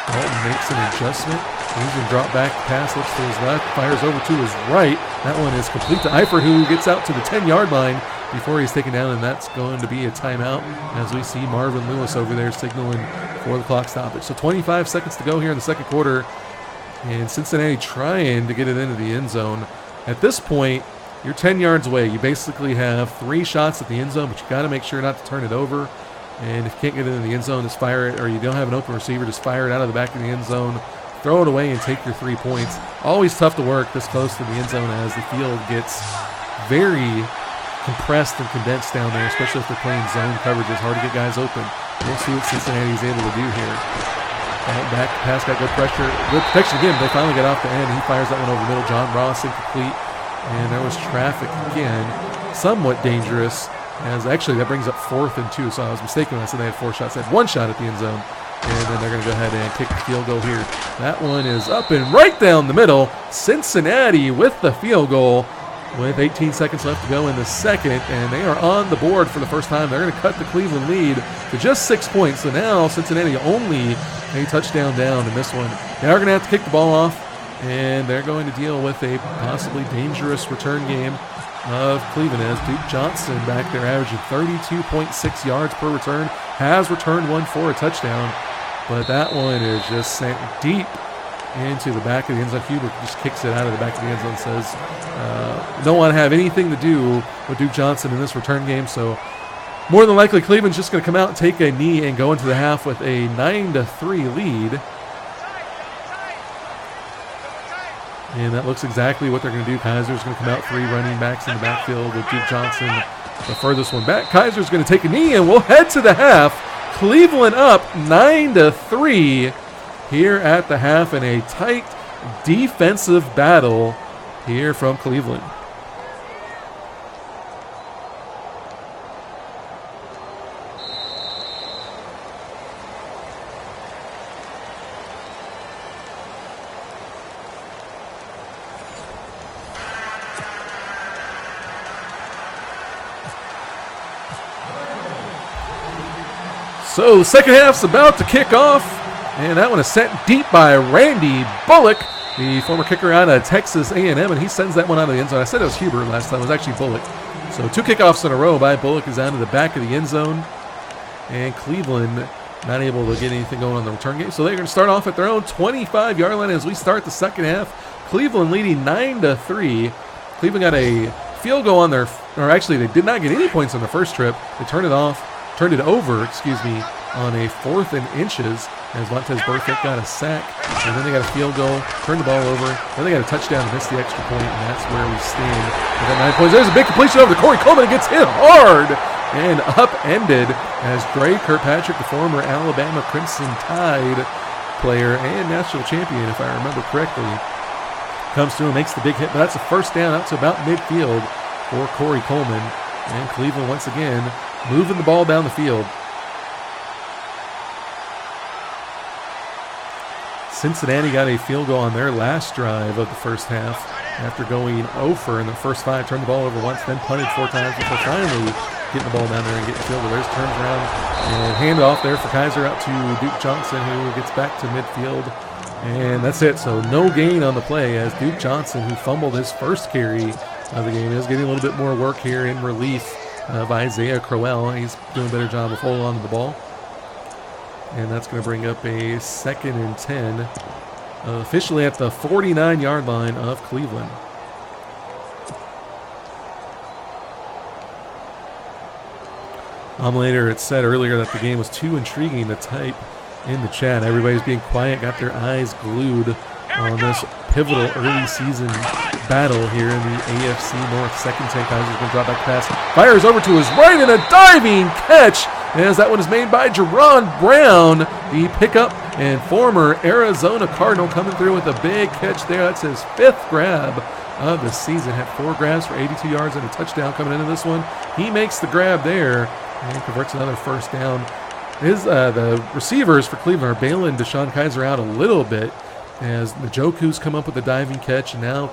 Dalton makes an adjustment. He's going to drop back, pass, looks to his left, fires over to his right. That one is complete to Eifert, who gets out to the 10-yard line before he's taken down, and that's going to be a timeout as we see Marvin Lewis over there signaling for the clock stoppage. So 25 seconds to go here in the second quarter, and Cincinnati trying to get it into the end zone. At this point, you're 10 yards away. You basically have 3 shots at the end zone, but you got to make sure not to turn it over. And if you can't get it into the end zone, just fire it, or you don't have an open receiver, just fire it out of the back of the end zone. Throw it away and take your 3 points. Always tough to work this close to the end zone as the field gets very compressed and condensed down there, especially if they're playing zone coverage. It's hard to get guys open. We'll see what Cincinnati is able to do here. Back, pass, got good pressure, good protection again. They finally get off the end. He fires that one over the middle. John Ross incomplete. And there was traffic again. Somewhat dangerous, as actually that brings up 4th and 2. So I was mistaken when I said they had 4 shots. They had 1 shot at the end zone. And then they're going to go ahead and kick the field goal here. That one is up and right down the middle. Cincinnati with the field goal with 18 seconds left to go in the second. And they are on the board for the first time. They're going to cut the Cleveland lead to just 6 points. So now Cincinnati only a touchdown down in this one. They are going to have to kick the ball off. And they're going to deal with a possibly dangerous return game of Cleveland as Duke Johnson back there averaging 32.6 yards per return. Has returned one for a touchdown. But that one is just sent deep into the back of the end zone. Hubert just kicks it out of the back of the end zone, says, don't want to have anything to do with Duke Johnson in this return game. So more than likely, Cleveland's just going to come out and take a knee and go into the half with a 9-3 lead. And that looks exactly what they're going to do. Kaiser's going to come out 3 running backs in the backfield with Duke Johnson the furthest one back. Kaiser's going to take a knee, and we'll head to the half. Cleveland up 9-3 here at the half in a tight defensive battle here from Cleveland. So the second half's about to kick off, and that one is sent deep by Randy Bullock, the former kicker out of Texas A&M, and he sends that one out of the end zone. I said it was Huber last time. It was actually Bullock. So 2 kickoffs in a row by Bullock is out of the back of the end zone, and Cleveland not able to get anything going on the return game. So they're going to start off at their own 25-yard line as we start the second half. Cleveland leading 9-3. Cleveland got a field goal on their, or actually they did not get any points on the first trip. They turned it over, on a 4th and inches as Vontaze Burfict got a sack, and then they got a field goal, turned the ball over, then they got a touchdown and missed the extra point, and that's where we stand with that 9 points. There's a big completion over to Corey Coleman. It gets hit hard and upended as Dre Kirkpatrick, the former Alabama Crimson Tide player and national champion, if I remember correctly, comes through and makes the big hit. But that's a first down out to about midfield for Corey Coleman. And Cleveland once again moving the ball down the field. Cincinnati got a field goal on their last drive of the first half after going 0 in the first 5. Turned the ball over once, then punted 4 times before finally getting the ball down there and getting the field goal. There's turns around and hand off there for Kaiser out to Duke Johnson, who gets back to midfield. And that's it. So no gain on the play as Duke Johnson, who fumbled his first carry of the game, is getting a little bit more work here in relief of Isaiah Crowell. He's doing a better job of holding on to the ball. And that's going to bring up a 2nd and 10, officially at the 49-yard line of Cleveland. Later, it said earlier that the game was too intriguing to type in the chat. Everybody's being quiet, got their eyes glued on this pivotal early season battle here in the AFC North. Second take, Kaiser's going to drop back pass. Fires over to his right and a diving catch as that one is made by Jerron Brown, the pickup and former Arizona Cardinal, coming through with a big catch there. That's his 5th grab of the season. Had 4 grabs for 82 yards and a touchdown coming into this one. He makes the grab there and converts another first down. The receivers for Cleveland are bailing Deshaun Kaiser out a little bit as Njoku's come up with a diving catch, and now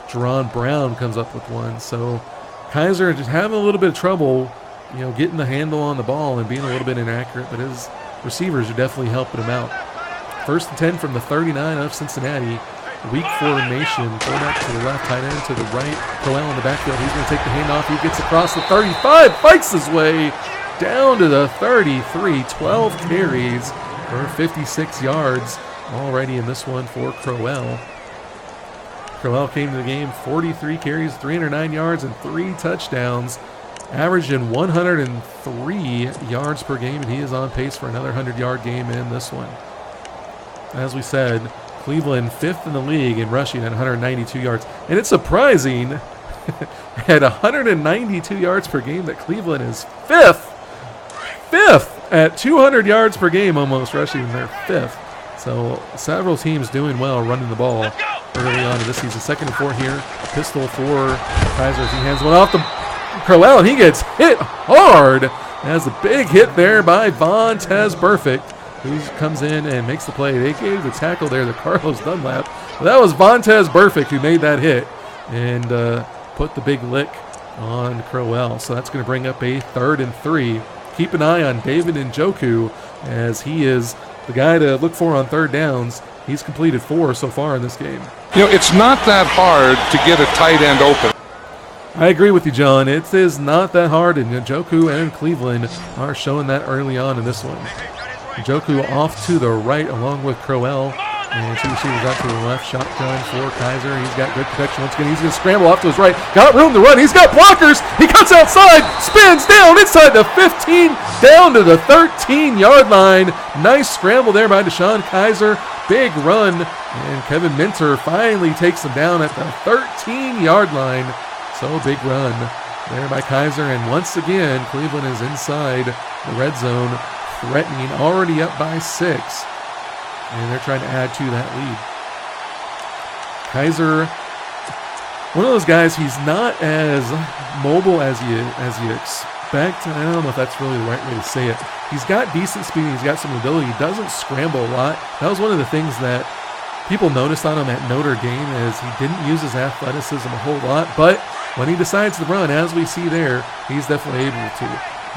Jerron Brown comes up with one. So Kaiser just having a little bit of trouble, getting the handle on the ball and being a little bit inaccurate, but his receivers are definitely helping him out. 1st and 10 from the 39 of Cincinnati. Weak formation. Fullback to the left, tight end to the right. Crowell in the backfield. He's going to take the handoff. He gets across the 35, fights his way down to the 33. 12 carries for 56 yards already in this one for Crowell. Crowell came to the game 43 carries, 309 yards, and 3 touchdowns, averaging 103 yards per game, and he is on pace for another 100-yard game in this one. As we said, Cleveland 5th in the league in rushing at 192 yards. And it's surprising at 192 yards per game that Cleveland is 5th at 200 yards per game almost rushing. They're 5th. So several teams doing well running the ball early on in this season. 2nd and 4 here. Pistol for Kaiser as he hands one off to Crowell, and he gets hit hard. Has a big hit there by Vontaze Burfict, who comes in and makes the play. They gave the tackle there to Carlos Dunlap. But that was Vontaze Burfict who made that hit and put the big lick on Crowell. So that's going to bring up a 3rd and 3. Keep an eye on David Njoku as he is the guy to look for on 3rd downs. He's completed 4 so far in this game. It's not that hard to get a tight end open. I agree with you, John. It is not that hard, and Njoku and Cleveland are showing that early on in this one. Njoku off to the right along with Crowell, and 2 receivers out to the left. Shotgun for Kaiser. He's got good protection once again. He's going to scramble off to his right. Got room to run. He's got blockers. He cuts outside, spins down inside the 15, down to the 13-yard line. Nice scramble there by Deshaun Kaiser. Big run, and Kevin Minter finally takes him down at the 13-yard line. So big run there by Kaiser, and once again, Cleveland is inside the red zone, threatening, already up by 6, and they're trying to add to that lead. Kaiser, one of those guys, he's not as mobile as you expect. I don't know if that's really the right way to say it. He's got decent speed, he's got some ability, he doesn't scramble a lot. That was one of the things that people noticed on him at Notre Dame, is he didn't use his athleticism a whole lot, but when he decides to run, as we see there, he's definitely able to.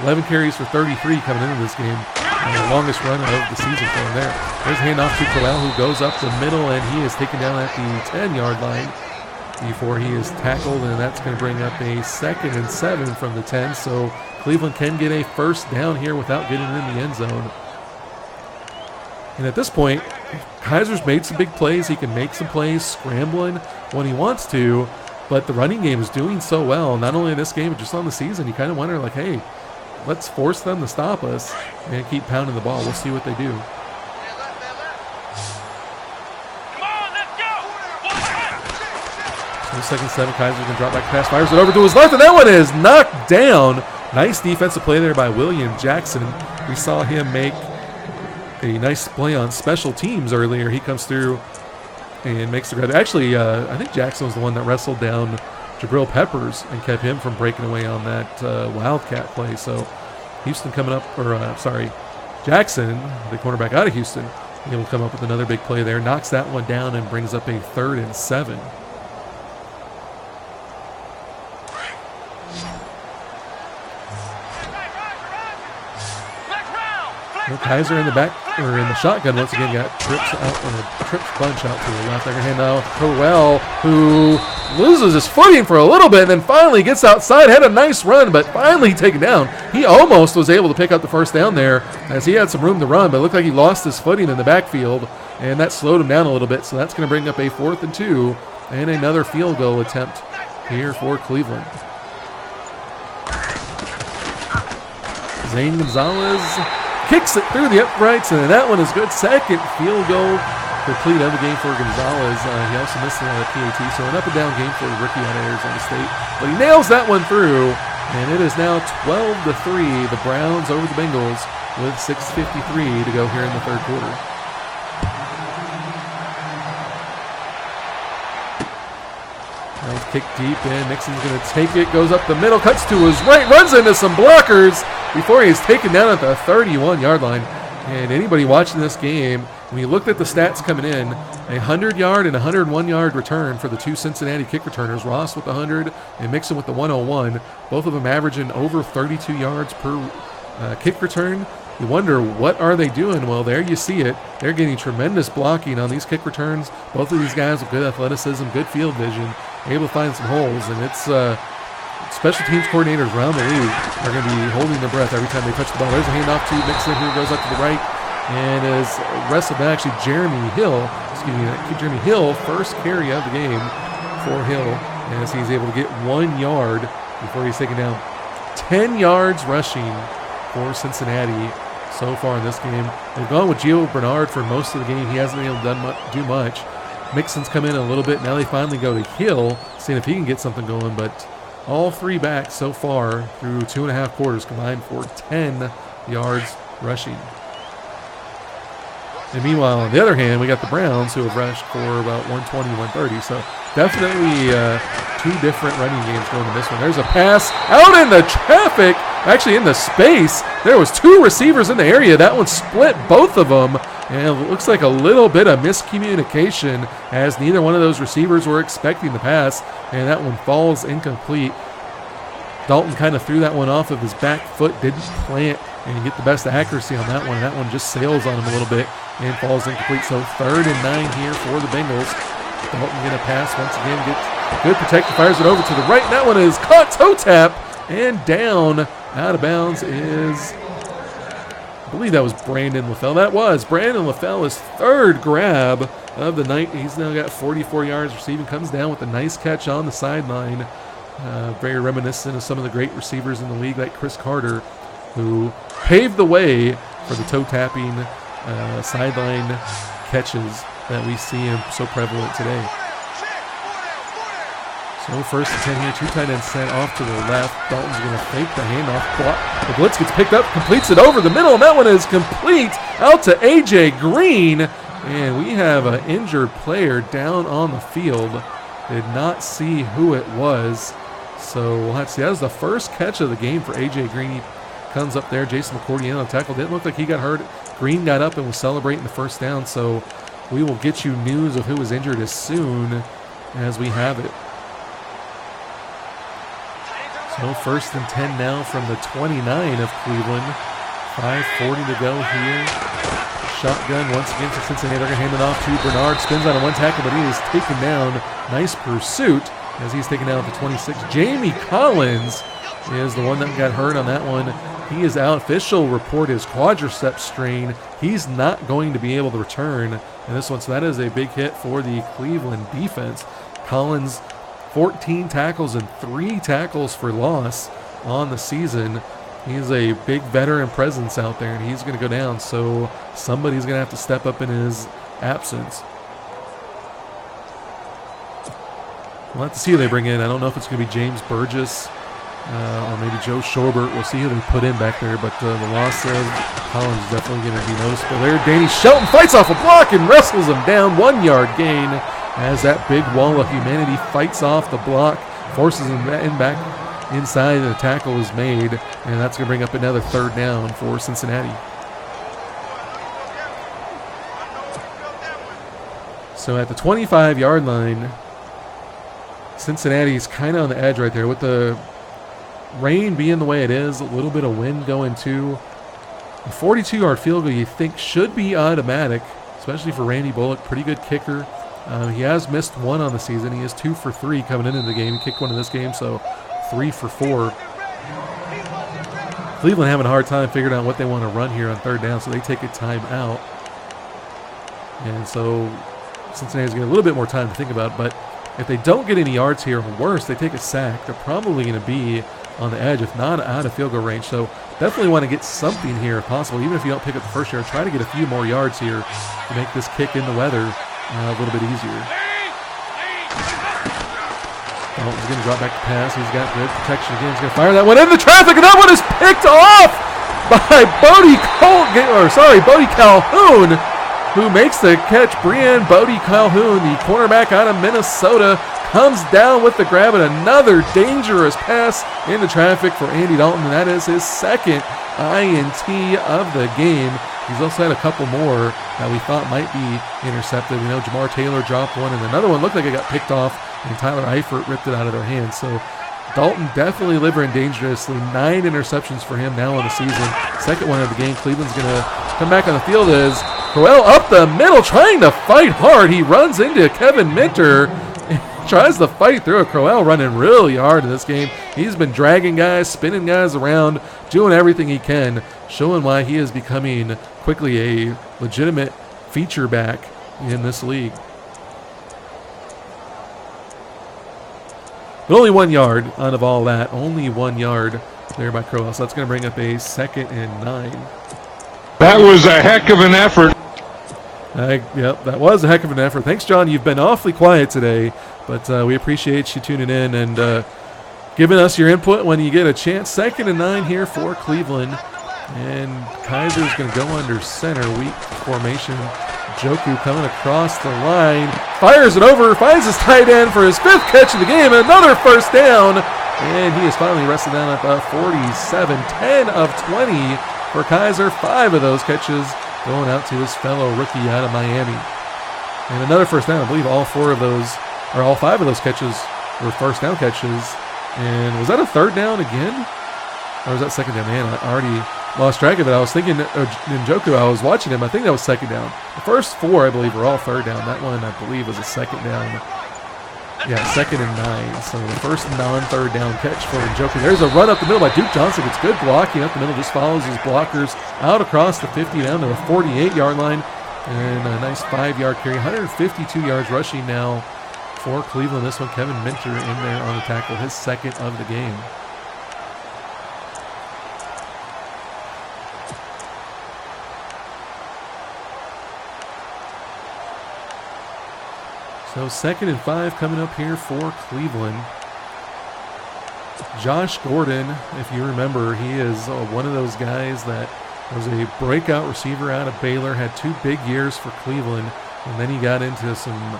11 carries for 33 coming into this game. And the longest run of the season for him there. There's a handoff to Crowell, who goes up the middle, and he is taken down at the 10-yard line before he is tackled, and that's going to bring up a 2nd and 7 from the 10. So Cleveland can get a first down here without getting in the end zone. And at this point, Kaiser's made some big plays. He can make some plays scrambling when he wants to, but the running game is doing so well, not only in this game, but just on the season. You kind of wonder, like, hey, let's force them to stop us and keep pounding the ball. We'll see what they do. So 2nd and 7, Kaiser can drop back pass, fires it over to his left, and that one is knocked down. Nice defensive play there by William Jackson. We saw him make a nice play on special teams earlier. He comes through and makes the grab. Actually, I think Jackson was the one that wrestled down Jabrill Peppers and kept him from breaking away on that Wildcat play. So Houston coming up, Jackson, the cornerback out of Houston, able to come up with another big play there. Knocks that one down and brings up a 3rd and 7. Well, Kaiser in the back, or in the shotgun once again, got trips bunch out to the left. They're going to hand out to Crowell, who loses his footing for a little bit and then finally gets outside. Had a nice run, but finally taken down. He almost was able to pick up the first down there as he had some room to run, but it looked like he lost his footing in the backfield, and that slowed him down a little bit. So that's going to bring up a 4th and 2 and another field goal attempt here for Cleveland. Zane Gonzalez kicks it through the uprights, and that one is good. 2nd field goal complete of the game for Gonzalez. He also missed the PAT, so an up and down game for the rookie out of Arizona State. But he nails that one through, and it is now 12-3. The Browns over the Bengals with 6:53 to go here in the 3rd quarter. Kick deep in. Nixon's going to take it, goes up the middle, cuts to his right, runs into some blockers before he is taken down at the 31-yard line. And anybody watching this game, when you looked at the stats coming in, 100-yard and 101-yard return for the 2 Cincinnati kick returners, Ross with the 100 and Mixon with the 101, both of them averaging over 32 yards per kick return. You wonder, what are they doing? Well, there you see it. They're getting tremendous blocking on these kick returns. Both of these guys with good athleticism, good field vision, able to find some holes. And it's special teams coordinators around the league are going to be holding their breath every time they touch the ball. There's a handoff to Mixon, who goes up to the right and is wrestled by actually Jeremy Hill. Jeremy Hill, first carry of the game for Hill, as he's able to get 1 yard before he's taken down. 10 yards rushing for Cincinnati so far in this game. They've gone with Gio Bernard for most of the game. He hasn't been able to do much. Mixon's come in a little bit. Now they finally go to Hill, seeing if he can get something going. But all 3 backs so far through 2.5 quarters combined for 10 yards rushing. And meanwhile, on the other hand, we got the Browns, who have rushed for about 120, 130. So definitely 2 different running games going in this one. There's a pass out in the traffic, actually in the space. There was 2 receivers in the area. That one split both of them. And it looks like a little bit of miscommunication, as neither one of those receivers were expecting the pass. And that one falls incomplete. Dalton kind of threw that one off of his back foot, didn't plant and get the best accuracy on that one. And that one just sails on him a little bit and falls incomplete. So 3rd and 9 here for the Bengals. Dalton going to pass once again, gets good protection, fires it over to the right. And that one is caught toe tap and down out of bounds is, I believe that was Brandon LaFell. That was Brandon LaFell, his 3rd grab of the night. He's now got 44 yards receiving, comes down with a nice catch on the sideline. Very reminiscent of some of the great receivers in the league, like Chris Carter, who paved the way for the toe-tapping sideline catches that we see so prevalent today. So 1st and 10 here, 2 tight ends sent off to the left. Dalton's going to fake the handoff. The blitz gets picked up, completes it over the middle, and that one is complete out to A.J. Green. And we have an injured player down on the field. Did not see who it was. So we'll have to see. That was the first catch of the game for A.J. Green. He comes up there. Jason McCourty on the tackle. Didn't look like he got hurt. Green got up and was celebrating the first down. So we will get you news of who was injured as soon as we have it. So 1st and 10 now from the 29 of Cleveland. 5:40 to go here. Shotgun once again for Cincinnati. They're going to hand it off to Bernard. Spins on a one tackle, but he is taken down. Nice pursuit as he's taken down at the 26. Jamie Collins is the one that got hurt on that one. He is out. Official report is quadricep strain. He's not going to be able to return in this one. So that is a big hit for the Cleveland defense. Collins, 14 tackles and 3 tackles for loss on the season. He's a big veteran presence out there, and he's going to go down. So somebody's going to have to step up in his absence. We'll have to see who they bring in. I don't know if it's going to be James Burgess or maybe Joe Schobert. We'll see who they put in back there. But the loss of Collins is definitely going to be noticeable there. Danny Shelton fights off a block and wrestles him down. 1 yard gain as that big wall of humanity fights off the block, forces him in back inside, and the tackle is made. And that's going to bring up another 3rd down for Cincinnati. So at the 25-yard line, Cincinnati's kind of on the edge right there with the rain being the way it is, a little bit of wind going too. A 42-yard field goal you think should be automatic, especially for Randy Bullock. Pretty good kicker. He has missed 1 on the season. He is 2 for 3 coming into the game. He kicked 1 in this game, so 3 for 4. Cleveland having a hard time figuring out what they want to run here on 3rd down, so they take a timeout. And so Cincinnati's getting a little bit more time to think about it, but if they don't get any yards here, or worse, they take a sack, they're probably going to be on the edge, if not out of field goal range. So definitely want to get something here if possible. Even if you don't pick up the first yard, try to get a few more yards here to make this kick in the weather a little bit easier. Dalton's going to drop back to pass. He's got good protection again. He's going to fire that one into traffic, and that one is picked off by Bodie Calhoun, who makes the catch. Bodie Calhoun, the cornerback out of Minnesota, comes down with the grab, and another dangerous pass into traffic for Andy Dalton, and that is his 2nd INT of the game. He's also had a couple more that we thought might be intercepted. We know Jamar Taylor dropped one, and another one looked like it got picked off, and Tyler Eifert ripped it out of their hands. So Dalton definitely living dangerously. 9 interceptions for him now on the season. 2nd one of the game. Cleveland's going to come back on the field as Crowell up the middle trying to fight hard. He runs into Kevin Minter. Tries to fight through it. Crowell running really hard in this game. He's been dragging guys, spinning guys around, doing everything he can, showing why he is becoming quickly a legitimate feature back in this league. But only 1 yard out of all that. Only 1 yard there by Crowell. So that's going to bring up a 2nd and 9. That was a heck of an effort. Yep, that was a heck of an effort. Thanks, John. You've been awfully quiet today, but we appreciate you tuning in and giving us your input when you get a chance. 2nd and 9 here for Cleveland. And Kaiser's going to go under center, weak formation. Joku coming across the line, fires it over, finds his tight end for his 5th catch of the game. Another 1st down, and he is finally wrestled down at the 47. 10 of 20 for Kaiser. 5 of those catches going out to his fellow rookie out of Miami. And another 1st down. I believe all 5 of those catches were 1st down catches. And was that a 3rd down again? Or was that 2nd down? Man, I already lost track of it. I was thinking Njoku, I was watching him. I think that was 2nd down. The first 4, I believe, were all 3rd down. That one, I believe, was a 2nd down. Yeah, 2nd and 9. So the first non-3rd down catch for Njoku. There's a run up the middle by Duke Johnson. It's good blocking up the middle. Just follows his blockers out across the 50 down to the 48-yard line. And a nice 5-yard carry. 152 yards rushing now for Cleveland. This one, Kevin Minter in there on the tackle. His 2nd of the game. So 2nd and 5 coming up here for Cleveland. Josh Gordon, if you remember, he is one of those guys that was a breakout receiver out of Baylor, had 2 big years for Cleveland, and then he got into some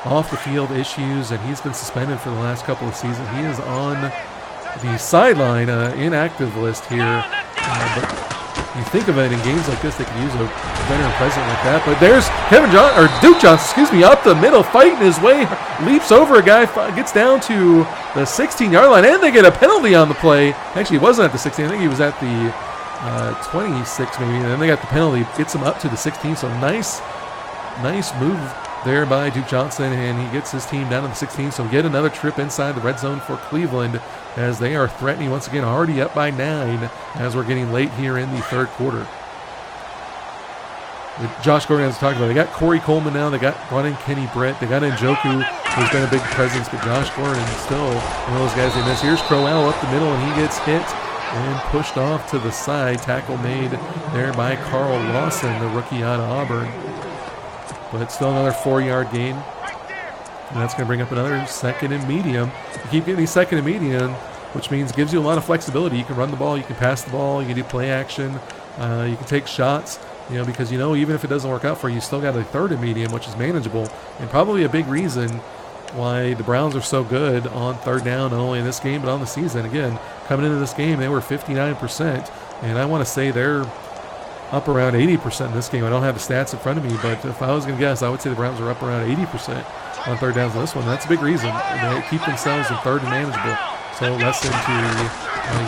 off-the-field issues, and he's been suspended for the last couple of seasons. He is on the sideline inactive list here, but he think of it in games like this, they could use a veteran present like that. But there's Duke Johnson, up the middle, fighting his way, leaps over a guy, gets down to the 16-yard line, and they get a penalty on the play. Actually, he wasn't at the 16. I think he was at the 26 maybe, and then they got the penalty, gets him up to the 16. So nice move there by Duke Johnson, and he gets his team down to the 16. So yet another trip inside the red zone for Cleveland, as they are threatening once again, already up by 9 as we're getting late here in the third quarter. Josh Gordon has talked about, they got Corey Coleman now, they brought in Kenny Britt, they got in Njoku, who's been a big presence, but Josh Gordon still one of those guys they miss. Here's Crowell up the middle, and he gets hit and pushed off to the side. Tackle made there by Carl Lawson, the rookie out of Auburn. But still another 4-yard gain. And that's going to bring up another second and medium. You keep getting these second and medium, which means gives you a lot of flexibility. You can run the ball, you can pass the ball, you can do play action, you can take shots, because even if it doesn't work out for you, you still got a third and medium, which is manageable, and probably a big reason why the Browns are so good on third down, not only in this game but on the season. Again, coming into this game, they were 59%, and I want to say they're up around 80% in this game. I don't have the stats in front of me, but if I was going to guess, I would say the Browns are up around 80% on third downs in this one. That's a big reason. They keep themselves in third and manageable. So lesson to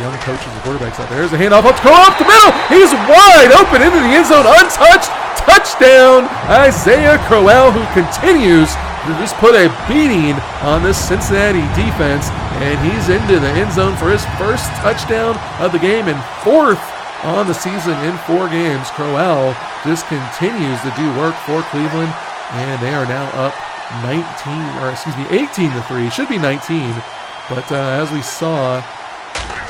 young coaches and quarterbacks out there. There's a handoff. Let's go up the middle. He's wide open into the end zone, untouched. Touchdown, Isaiah Crowell, who continues to just put a beating on this Cincinnati defense, and he's into the end zone for his first touchdown of the game and fourth on the season in 4 games. Crowell just continues to do work for Cleveland, and they are now up 18-3. It should be 19, but as we saw,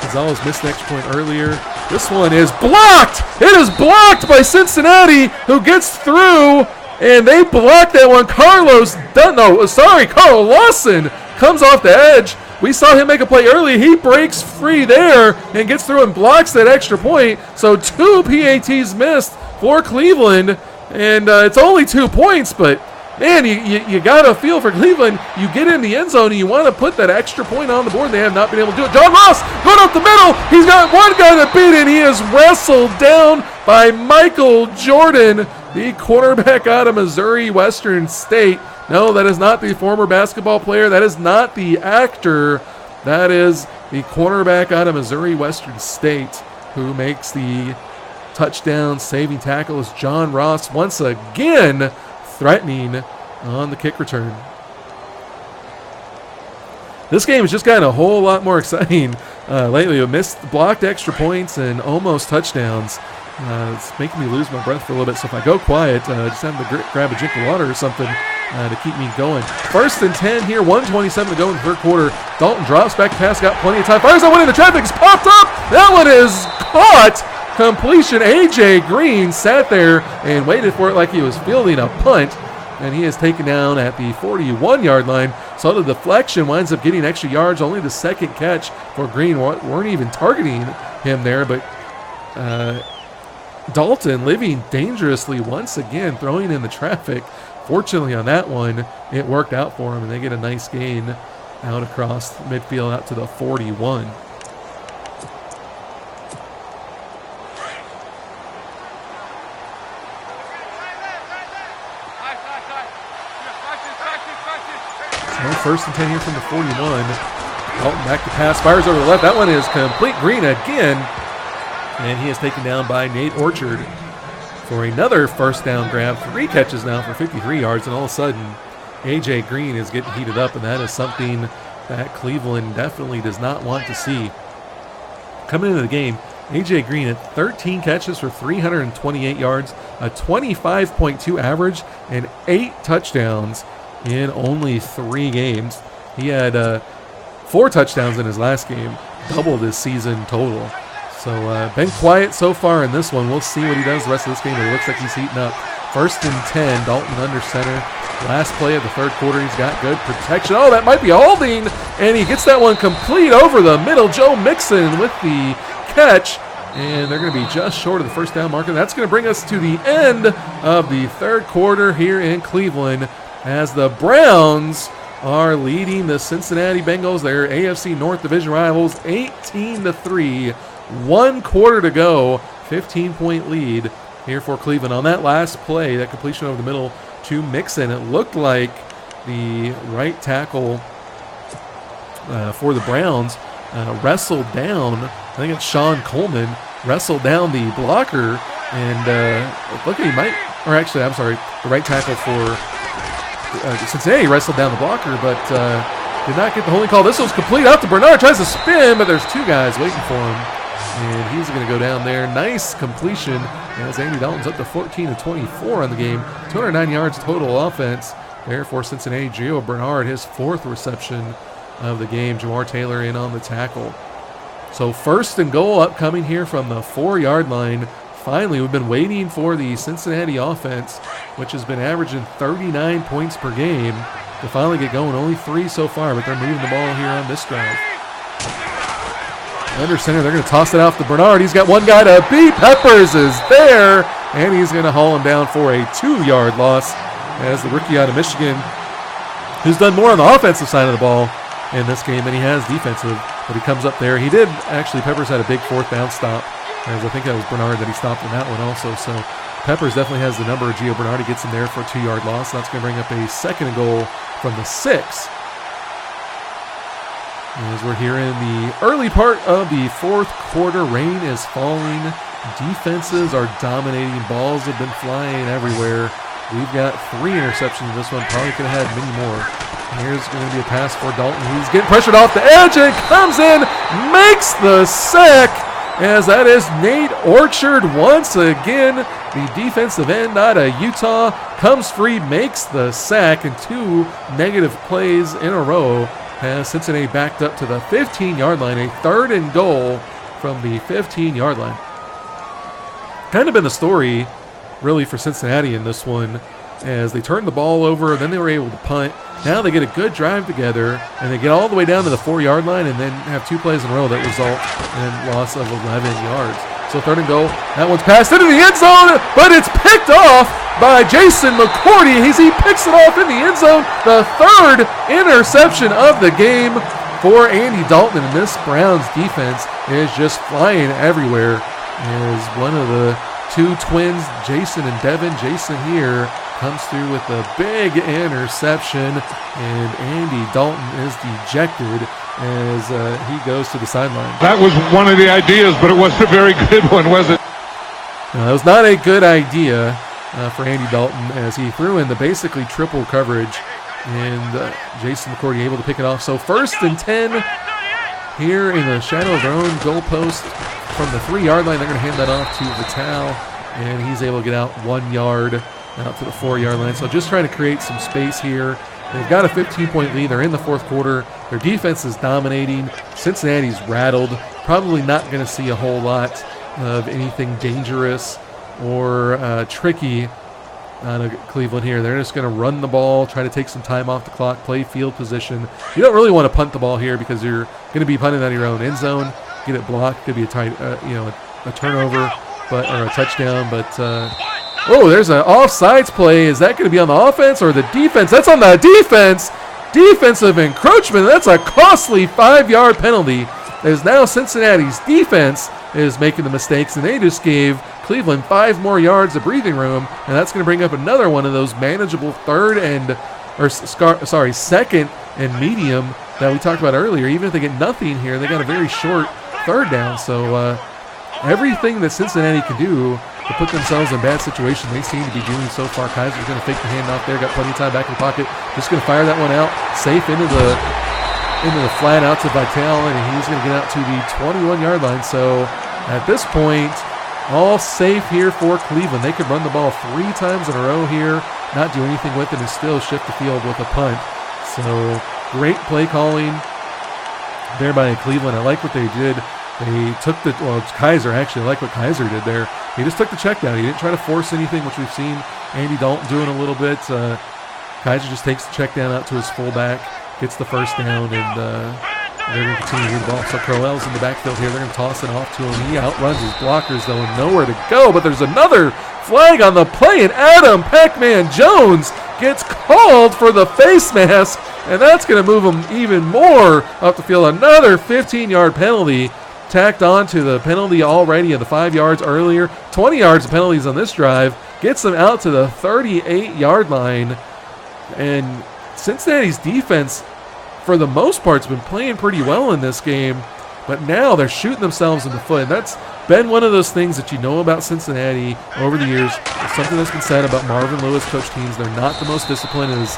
Gonzalez missed the extra point earlier. This one is blocked. It is blocked by Cincinnati, who gets through, and they blocked that one. Carl Lawson comes off the edge. We saw him make a play early. He breaks free there and gets through and blocks that extra point. So 2 PATs missed for Cleveland, and it's only 2 points, but man, you got to feel for Cleveland. You get in the end zone and you want to put that extra point on the board. They have not been able to do it. John Ross going up the middle. He's got one guy to beat, and he is wrestled down by Michael Jordan, the quarterback out of Missouri Western State. No, that is not the former basketball player. That is not the actor. That is the cornerback out of Missouri Western State who makes the touchdown saving tackle. Is John Ross once again threatening on the kick return. This game has just gotten a whole lot more exciting lately. We missed blocked extra points and almost touchdowns. It's making me lose my breath for a little bit, so if I go quiet, just have to grab a drink of water or something to keep me going. 1st and 10 here, 1:27 to go in the third quarter. Dalton drops back pass, got plenty of time. Fires that one into traffic, it's popped up. That one is caught. Completion. A.J. Green sat there and waited for it like he was fielding a punt, and he is taken down at the 41-yard line. So the deflection winds up getting extra yards. Only the second catch for Green. Weren't even targeting him there, but Dalton living dangerously once again, throwing in the traffic. Fortunately on that one, it worked out for him, and they get a nice gain out across midfield out to the 41. So 1st and 10 here from the 41. Dalton back to pass, fires over the left. That one is complete. Green again. And he is taken down by Nate Orchard for another first down grab. 3 catches now for 53 yards, and all of a sudden, A.J. Green is getting heated up, and that is something that Cleveland definitely does not want to see. Coming into the game, A.J. Green at 13 catches for 328 yards, a 25.2 average, and 8 touchdowns in only 3 games. He had 4 touchdowns in his last game, doubled his season total. So been quiet so far in this one. We'll see what he does the rest of this game, but it looks like he's heating up. 1st and 10, Dalton under center. Last play of the third quarter, he's got good protection. Oh, that might be a holding, and he gets that one complete over the middle. Joe Mixon with the catch, and they're going to be just short of the first down marker. That's going to bring us to the end of the third quarter here in Cleveland, as the Browns are leading the Cincinnati Bengals, their AFC North Division rivals, 18-3. 1 quarter to go. 15-point lead here for Cleveland. On that last play, that completion over the middle to Mixon, it looked like the right tackle for the Browns wrestled down, I think it's Sean Coleman, wrestled down the blocker, and look, he might, or actually, I'm sorry, the right tackle for Cincinnati wrestled down the blocker, but did not get the holding call. This was complete out to Bernard, tries to spin, but there's two guys waiting for him, and he's going to go down there. Nice completion as Andy Dalton's up to 14-24 on the game, 209 yards total offense there for Cincinnati. Gio Bernard, his fourth reception of the game. Jamar Taylor in on the tackle. So 1st and goal upcoming here from the 4-yard line. Finally, we've been waiting for the Cincinnati offense, which has been averaging 39 points per game, to finally get going. Only 3 so far, but they're moving the ball here on this drive. Under center, they're going to toss it off to Bernard. He's got one guy to beat. Peppers is there, and he's going to haul him down for a 2-yard loss as the rookie out of Michigan, who's done more on the offensive side of the ball in this game than he has defensive, but he comes up there. He did, actually, Peppers had a big 4th down stop, as I think that was Bernard that he stopped in that one also. So Peppers definitely has the number of Gio Bernard. He gets him there for a 2-yard loss. That's going to bring up a 2nd and goal from the 6. As we're here in the early part of the 4th quarter, rain is falling. Defenses are dominating. Balls have been flying everywhere. We've got 3 interceptions in this one. Probably could have had many more. Here's going to be a pass for Dalton. He's getting pressured off the edge and comes in, makes the sack, as that is Nate Orchard once again. The defensive end out of Utah comes free, makes the sack, and 2 negative plays in a row has Cincinnati backed up to the 15-yard line. A 3rd and goal from the 15-yard line. Kind of been the story, really, for Cincinnati in this one, as they turned the ball over, then they were able to punt. Now they get a good drive together, and they get all the way down to the 4-yard line and then have 2 plays in a row that result in loss of 11 yards. So 3rd and goal. That one's passed into the end zone, but it's picked off by Jason McCourty. He picks it off in the end zone. The 3rd interception of the game for Andy Dalton. And this Browns defense is just flying everywhere. As one of the 2 twins, Jason and Devin. Jason here comes through with a big interception, and Andy Dalton is dejected as he goes to the sideline. That was one of the ideas, but it wasn't a very good one, was it? No, that was not a good idea for Andy Dalton, as he threw in the basically triple coverage, and Jason McCourty able to pick it off. So 1st and 10 here in the shadow of their own goalpost from the 3-yard line. They're going to hand that off to Vital, and he's able to get out 1 yard out to the 4-yard line. So just trying to create some space here. They've got a 15-point lead. They're in the 4th quarter. Their defense is dominating. Cincinnati's rattled. Probably not going to see a whole lot of anything dangerous or tricky out of Cleveland here. They're just going to run the ball, try to take some time off the clock, play field position. You don't really want to punt the ball here because you're going to be punting out of your own end zone. Get it blocked. Could be a tight, a turnover, or a touchdown. But there's an offsides play. Is that going to be on the offense or the defense? That's on the defense. Defensive encroachment. That's a costly 5-yard penalty. As now Cincinnati's defense is making the mistakes, and they just gave Cleveland 5 more yards of breathing room, and that's going to bring up another one of those manageable 2nd and medium that we talked about earlier. Even if they get nothing here, they got a very short 3rd down. So everything that Cincinnati can do to put themselves in bad situations, they seem to be doing so far. Kaiser's going to fake the handoff there, got plenty of time back in the pocket, just going to fire that one out, safe into the flat out to Vital, and he's going to get out to the 21-yard line. So at this point, all safe here for Cleveland. They could run the ball 3 times in a row here, not do anything with it, and still shift the field with a punt. So great play calling there by Cleveland. I like what they did. They took Kaiser, actually. I like what Kaiser did there. He just took the check down. He didn't try to force anything, which we've seen Andy Dalton doing a little bit. Kaiser just takes the check down out to his fullback, gets the 1st down, and they're going to continue to move the ball. So Crowell's in the backfield here. They're going to toss it off to him. He outruns his blockers, though, and nowhere to go. But there's another flag on the play, and Adam Pac-Man Jones gets called for the face mask, and that's going to move him even more up the field. Another 15-yard penalty tacked on to the penalty already of the 5 yards earlier. 20 yards of penalties on this drive. Gets them out to the 38-yard line. And Cincinnati's defense, for the most part, has been playing pretty well in this game. But now they're shooting themselves in the foot. And that's been one of those things that you know about Cincinnati over the years. It's something that's been said about Marvin Lewis coach teams. They're not the most disciplined. Is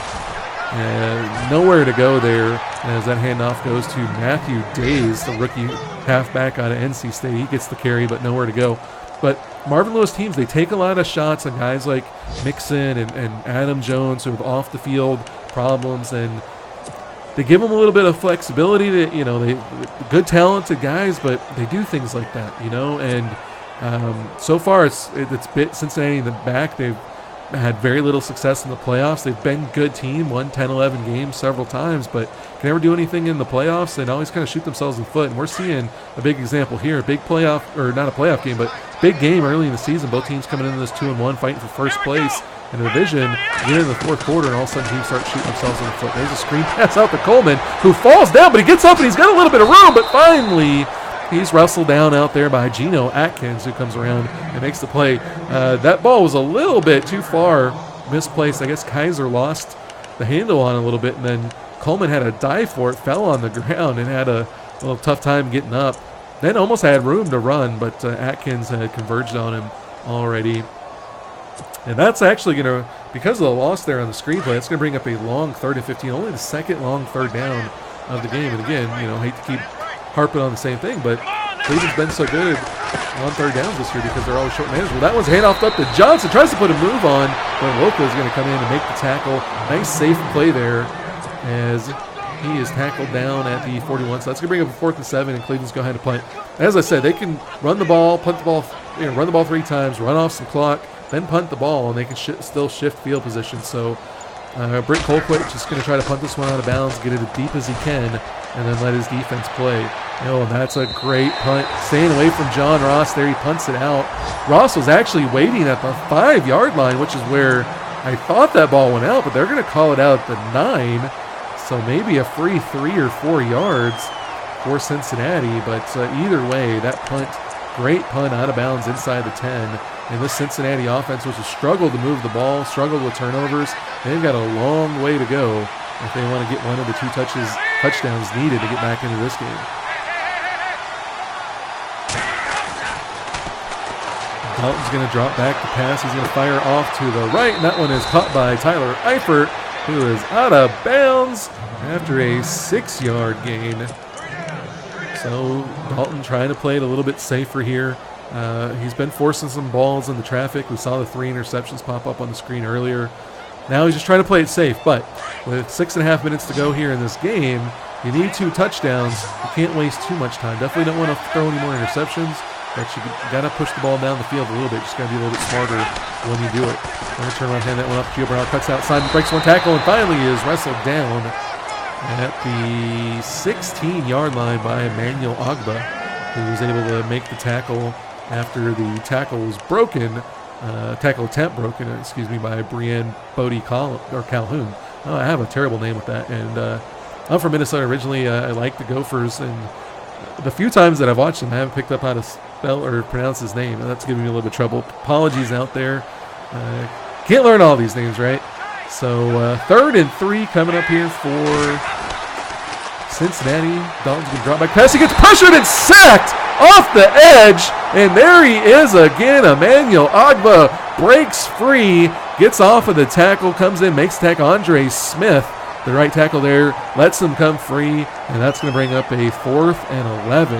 nowhere to go there as that handoff goes to Matthew Days, the rookie halfback out of NC State. He gets the carry, but nowhere to go. But Marvin Lewis teams, they take a lot of shots on guys like Mixon and Adam Jones who have off the field problems, and they give them a little bit of flexibility. That they good talented guys, but they do things like that, And so far it's bit Cincinnati in the back. They've had very little success in the playoffs. They've been a good team, won 10-11 games several times, but can never do anything in the playoffs and always kind of shoot themselves in the foot. And we're seeing a big example here, a big playoff, or not a playoff game, but big game early in the season. Both teams coming into this 2-1, fighting for first place in the division. Get in the fourth quarter, and all of a sudden teams start shooting themselves in the foot. There's a screen pass out to Coleman, who falls down, but he gets up and he's got a little bit of room, but finally he's wrestled down out there by Geno Atkins, who comes around and makes the play. That ball was a little bit too far misplaced. I guess Kaiser lost the handle on it a little bit, and then Coleman had a dive for it, fell on the ground, and had a little tough time getting up. Then almost had room to run, but Atkins had converged on him already. And that's actually going to, because of the loss there on the screenplay, it's going to bring up a long 3rd and 15, only the second long third down of the game. And again, hate to keep harping on the same thing, but Cleveland's been so good on third downs this year because they're always short managed. Well, that one's handoff up to Johnson, tries to put a move on, but Loco is going to come in and make the tackle. Nice safe play there as he is tackled down at the 41. So that's going to bring up a 4th and 7, and Cleveland's going to have to punt. As I said, they can run the ball, punt the ball, run the ball 3 times, run off some clock, then punt the ball, and they can still shift field position. So Britt Colquitt just going to try to punt this one out of bounds, get it as deep as he can, and then let his defense play. And that's a great punt. Staying away from John Ross there. He punts it out. Ross was actually waiting at the 5-yard line, which is where I thought that ball went out, but they're going to call it out at the 9. So maybe a free 3 or 4 yards for Cincinnati. But either way, that punt, great punt out of bounds inside the 10. And this Cincinnati offense, which has struggled to move the ball, struggled with turnovers, they've got a long way to go if they want to get one of the 2 touchdowns needed to get back into this game. Dalton's going to drop back the pass. He's going to fire off to the right, and that one is caught by Tyler Eifert, who is out of bounds after a 6-yard gain. So Dalton trying to play it a little bit safer here. He's been forcing some balls in the traffic. We saw the 3 interceptions pop up on the screen earlier. Now he's just trying to play it safe, but with 6.5 minutes to go here in this game, you need 2 touchdowns. You can't waste too much time. Definitely don't want to throw any more interceptions, but you got to push the ball down the field a little bit. Just got to be a little bit smarter when you do it. I'm going to turn around, hand that one up. Jabrill cuts outside, breaks one tackle, and finally is wrestled down at the 16-yard line by Emmanuel Ogba, who was able to make the tackle after the tackle was broken. Tackle attempt broken, by Brienne Bodie Calhoun. Oh, I have a terrible name with that. And I'm from Minnesota originally. I like the Gophers, and the few times that I've watched them, I haven't picked up how to spell or pronounce his name, and that's giving me a little bit of trouble. Apologies out there. Can't learn all these names, right? So 3rd and 3 coming up here for Cincinnati. Dalton's going to drop back pass. He gets pressured and sacked off the edge, and there he is again. Emmanuel Ogba breaks free, gets off of the tackle, comes in, makes the tackle. Andre Smith, the right tackle there, lets him come free, and that's going to bring up a 4th and 11.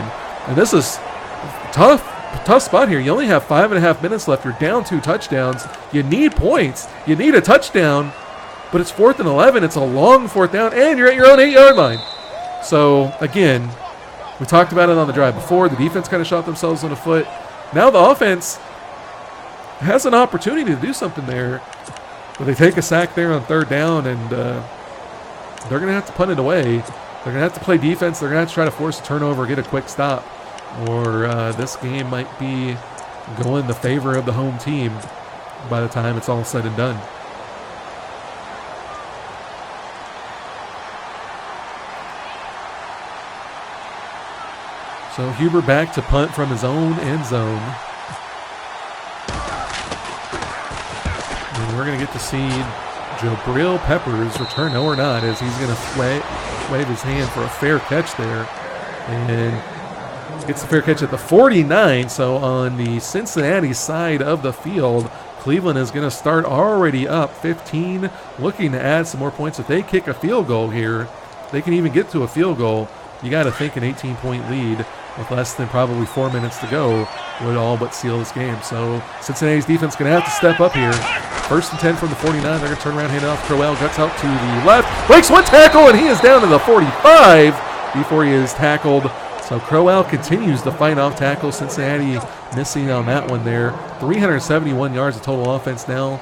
And this is tough spot here. You only have 5.5 minutes left. You're down 2 touchdowns. You need points. You need a touchdown, but it's 4th and 11. It's a long 4th down, and you're at your own 8-yard line. So, again, we talked about it on the drive before. The defense kind of shot themselves in the foot. Now the offense has an opportunity to do something there, but they take a sack there on 3rd down, and they're going to have to punt it away. They're going to have to play defense. They're going to have to try to force a turnover, get a quick stop, or this game might be going in the favor of the home team by the time it's all said and done. So Huber back to punt from his own end zone. And we're going to get to see Jabrill Peppers return, no or not, as he's going to wave his hand for a fair catch there. And gets the fair catch at the 49. So on the Cincinnati side of the field, Cleveland is going to start already up 15, looking to add some more points. If they kick a field goal here, they can even get to a field goal. You got to think an 18-point lead with less than probably 4 minutes to go would all but seal this game. So Cincinnati's defense going to have to step up here. 1st and 10 from the 49. They're going to turn around, hand it off. Crowell guts out to the left. Breaks one tackle, and he is down to the 45 before he is tackled. So Crowell continues to fight off tackles. Cincinnati missing on that one there. 371 yards of total offense now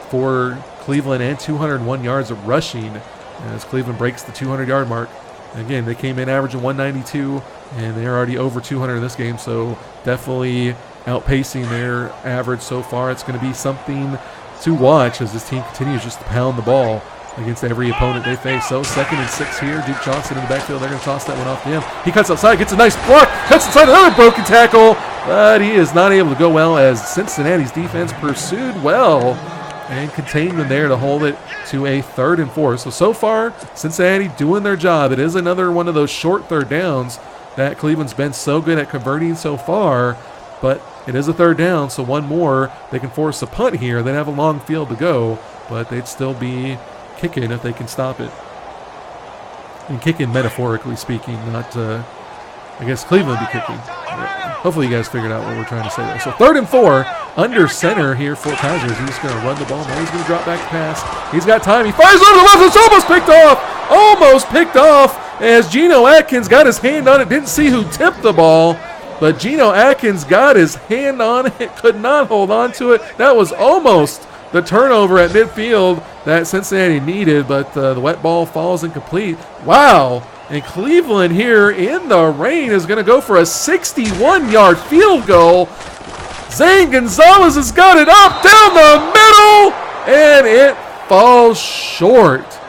for Cleveland and 201 yards of rushing as Cleveland breaks the 200-yard mark. Again, they came in averaging 192, and they're already over 200 in this game, so definitely outpacing their average so far. It's going to be something to watch as this team continues just to pound the ball against every opponent they face. So 2nd and 6 here. Duke Johnson in the backfield. They're going to toss that one off to him. He cuts outside, gets a nice block, cuts inside, another broken tackle, but he is not able to go well as Cincinnati's defense pursued well and contained them there to hold it to a 3rd and 4. So far, Cincinnati doing their job. It is another one of those short third downs that Cleveland's been so good at converting so far, but it is a 3rd down, so one more. They can force a punt here. They'd have a long field to go, but they'd still be kicking if they can stop it. And kicking metaphorically speaking, not, I guess Cleveland would be kicking. Hopefully you guys figured out what we're trying to say there. So 3rd and 4, under center here for Kaiser. He's going to run the ball. Now he's going to drop back to pass. He's got time. He fires over the left. It's almost picked off. Almost picked off as Geno Atkins got his hand on it. Didn't see who tipped the ball, but Geno Atkins got his hand on it. Could not hold on to it. That was almost the turnover at midfield that Cincinnati needed, but the wet ball falls incomplete. Wow. And Cleveland here in the rain is going to go for a 61-yard field goal. Zane Gonzalez has got it up down the middle, and it falls short.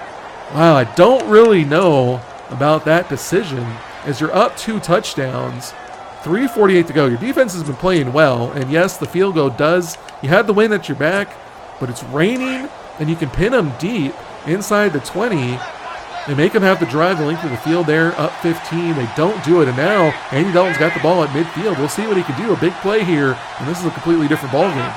Wow, I don't really know about that decision as you're up 2 touchdowns, 3:48 to go. Your defense has been playing well, and yes, the field goal does. You had the wind at your back, but it's raining, and you can pin them deep inside the 20. They make them have to drive the length of the field there, up 15. They don't do it, and now Andy Dalton's got the ball at midfield. We'll see what he can do. A big play here, and this is a completely different ball game.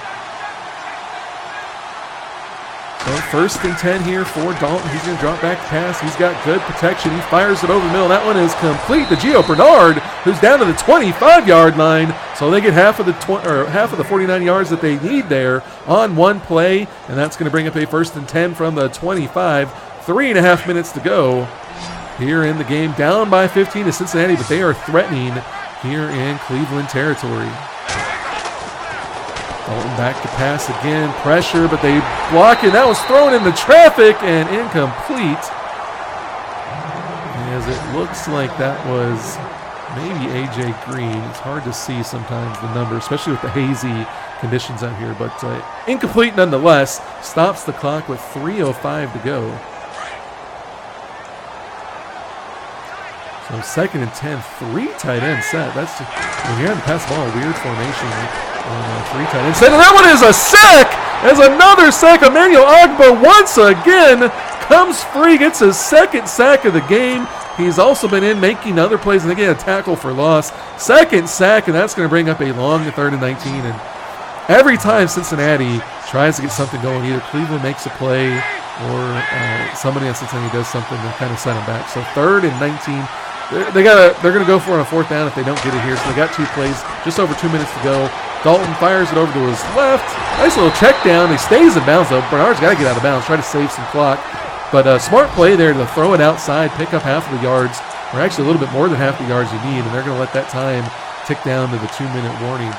So 1st and 10 here for Dalton. He's going to drop back pass. He's got good protection. He fires it over the middle. That one is complete to Gio Bernard, who's down to the 25-yard line. So they get half of the 49 yards that they need there on one play, and that's going to bring up a 1st and 10 from the 25. 3.5 minutes to go here in the game. Down by 15 to Cincinnati, but they are threatening here in Cleveland territory. Dalton back to pass again. Pressure, but they block it. That was thrown into traffic and incomplete. As it looks like that was maybe A.J. Green. It's hard to see sometimes the number, especially with the hazy conditions out here. But incomplete nonetheless. Stops the clock with 3:05 to go. So 2nd and 10, 3 tight end set. That's when you're having to pass the ball, a weird formation. 3 tight end set, and that one is a sack. As another sack, Emmanuel Ogba once again comes free, gets his 2nd sack of the game. He's also been in making other plays, and they get a tackle for loss. 2nd sack, and that's going to bring up a long 3rd and 19. And every time Cincinnati tries to get something going, either Cleveland makes a play or somebody in Cincinnati does something to kind of set them back. So 3rd and 19. They're going to go for it on 4th down if they don't get it here. So they got 2 plays, just over 2 minutes to go. Dalton fires it over to his left. Nice little check down. He stays in bounds, though. Bernard's got to get out of bounds, try to save some clock. But a smart play there to throw it outside, pick up half of the yards, or actually a little bit more than half the yards you need, and they're going to let that time tick down to the 2-minute warning.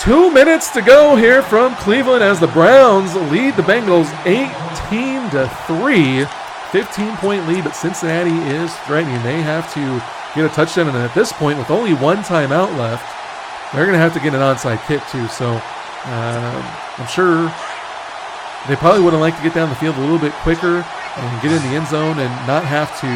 Two minutes to go here from Cleveland as the Browns lead the Bengals 18-3. 15-point lead, but Cincinnati is threatening. They have to get a touchdown, and at this point, with only 1 timeout left, they're going to have to get an onside kick too. So I'm sure They probably would have liked to get down the field a little bit quicker and get in the end zone and not have to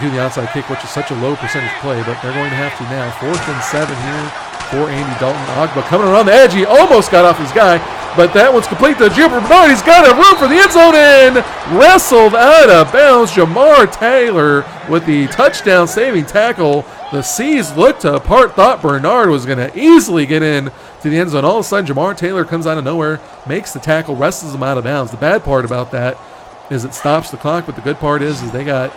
do the onside kick, which is such a low percentage play, but they're going to have to now. 4th and 7 here for Andy Dalton. Ogba coming around the edge. He almost got off his guy, but that one's complete to Jabrill. He's got a room for the end zone and wrestled out of bounds. Jamar Taylor with the touchdown saving tackle. The C's looked apart, thought Bernard was going to easily get in to the end zone. All of a sudden, Jamar Taylor comes out of nowhere, makes the tackle, wrestles him out of bounds. The bad part about that is it stops the clock, but the good part is they got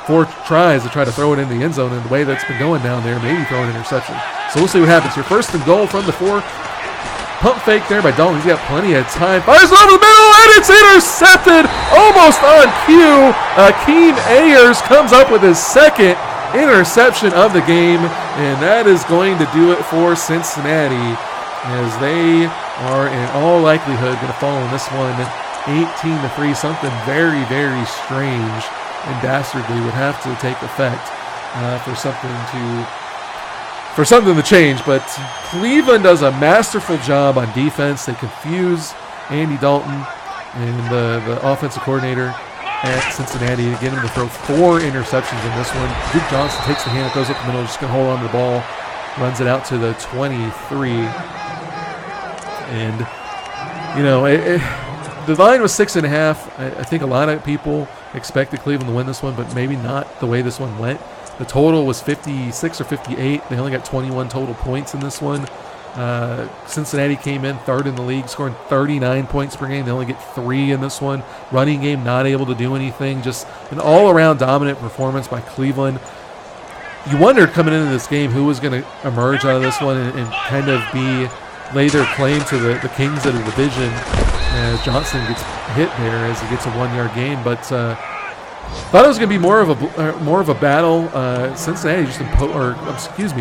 4 tries to try to throw it in the end zone, and the way that's been going down there, maybe throw an interception. So we'll see what happens here. 1st and goal from the 4. Pump fake there by Dalton. He's got plenty of time. Fires over the middle, and it's intercepted almost on cue. Akeem Ayers comes up with his 2nd interception of the game, and that is going to do it for Cincinnati, as they are in all likelihood going to fall in this one 18-3. Something very, very strange and dastardly would have to take effect for something to change. But Cleveland does a masterful job on defense. They confuse Andy Dalton and the offensive coordinator at Cincinnati to get him to throw 4 interceptions in this one. Duke Johnson takes the hand, goes up the middle, just going to hold on to the ball, runs it out to the 23. And, you know, the line was 6.5. I think a lot of people expected Cleveland to win this one, but maybe not the way this one went. The total was 56 or 58. They only got 21 total points in this one. Cincinnati came in 3rd in the league, scoring 39 points per game. They only get 3 in this one. Running game not able to do anything. Just an all-around dominant performance by Cleveland. You wondered coming into this game who was going to emerge out of this one and kind of lay their claim to the kings of the division, as Johnson gets hit there as he gets a 1-yard gain. But thought it was going to be more of a battle. Cincinnati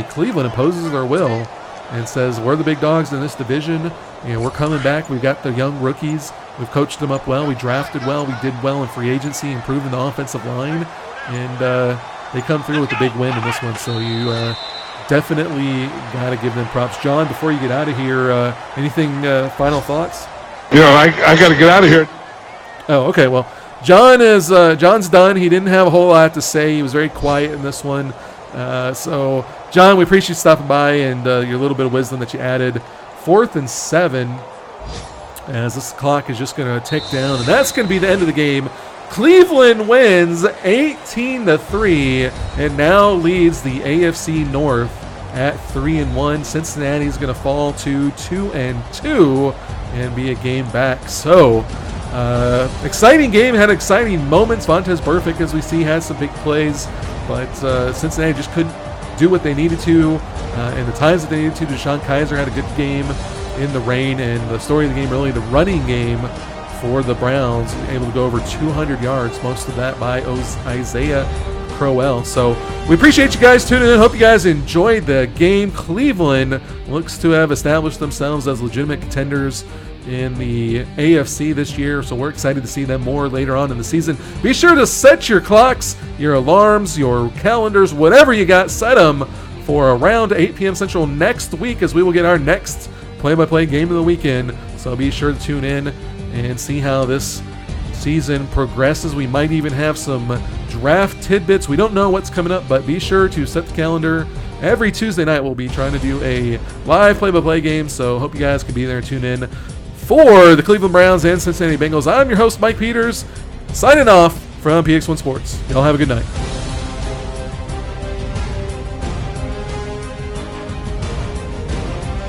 Cleveland imposes their will and says, we're the big dogs in this division. You know, we're coming back. We've got the young rookies. We've coached them up well. We drafted well. We did well in free agency, improving the offensive line. And they come through with a big win in this one. So you definitely got to give them props. John, before you get out of here, anything, final thoughts? I got to get out of here. Oh, okay. Well, John's done. He didn't have a whole lot to say. He was very quiet in this one. So, John, we appreciate you stopping by and your little bit of wisdom that you added. 4th and 7, as this clock is just going to tick down, and that's going to be the end of the game. Cleveland wins 18-3 and now leads the AFC North at 3-1. Cincinnati is going to fall to 2-2 and be a game back. So, exciting game, had exciting moments. Vontaze Burfict, as we see, had some big plays, but Cincinnati just couldn't do what they needed to in the times that they needed to. Deshaun Kaiser had a good game in the rain, and the story of the game, really the running game for the Browns, able to go over 200 yards, most of that by Isaiah Crowell. So we appreciate you guys tuning in. Hope you guys enjoyed the game. Cleveland looks to have established themselves as legitimate contenders in the AFC this year, so we're excited to see them more later on in the season. Be sure to set your clocks, your alarms, your calendars, whatever you got, set them for around 8 p.m. Central next week, as we will get our next play-by-play game of the weekend. So be sure to tune in and see how this season progresses. We might even have some draft tidbits. We don't know what's coming up, but be sure to set the calendar. Every Tuesday night we'll be trying to do a live play-by-play game, so hope you guys can be there and tune in. For the Cleveland Browns and Cincinnati Bengals, I'm your host, Mike Peters, signing off from PX1 Sports. Y'all have a good night.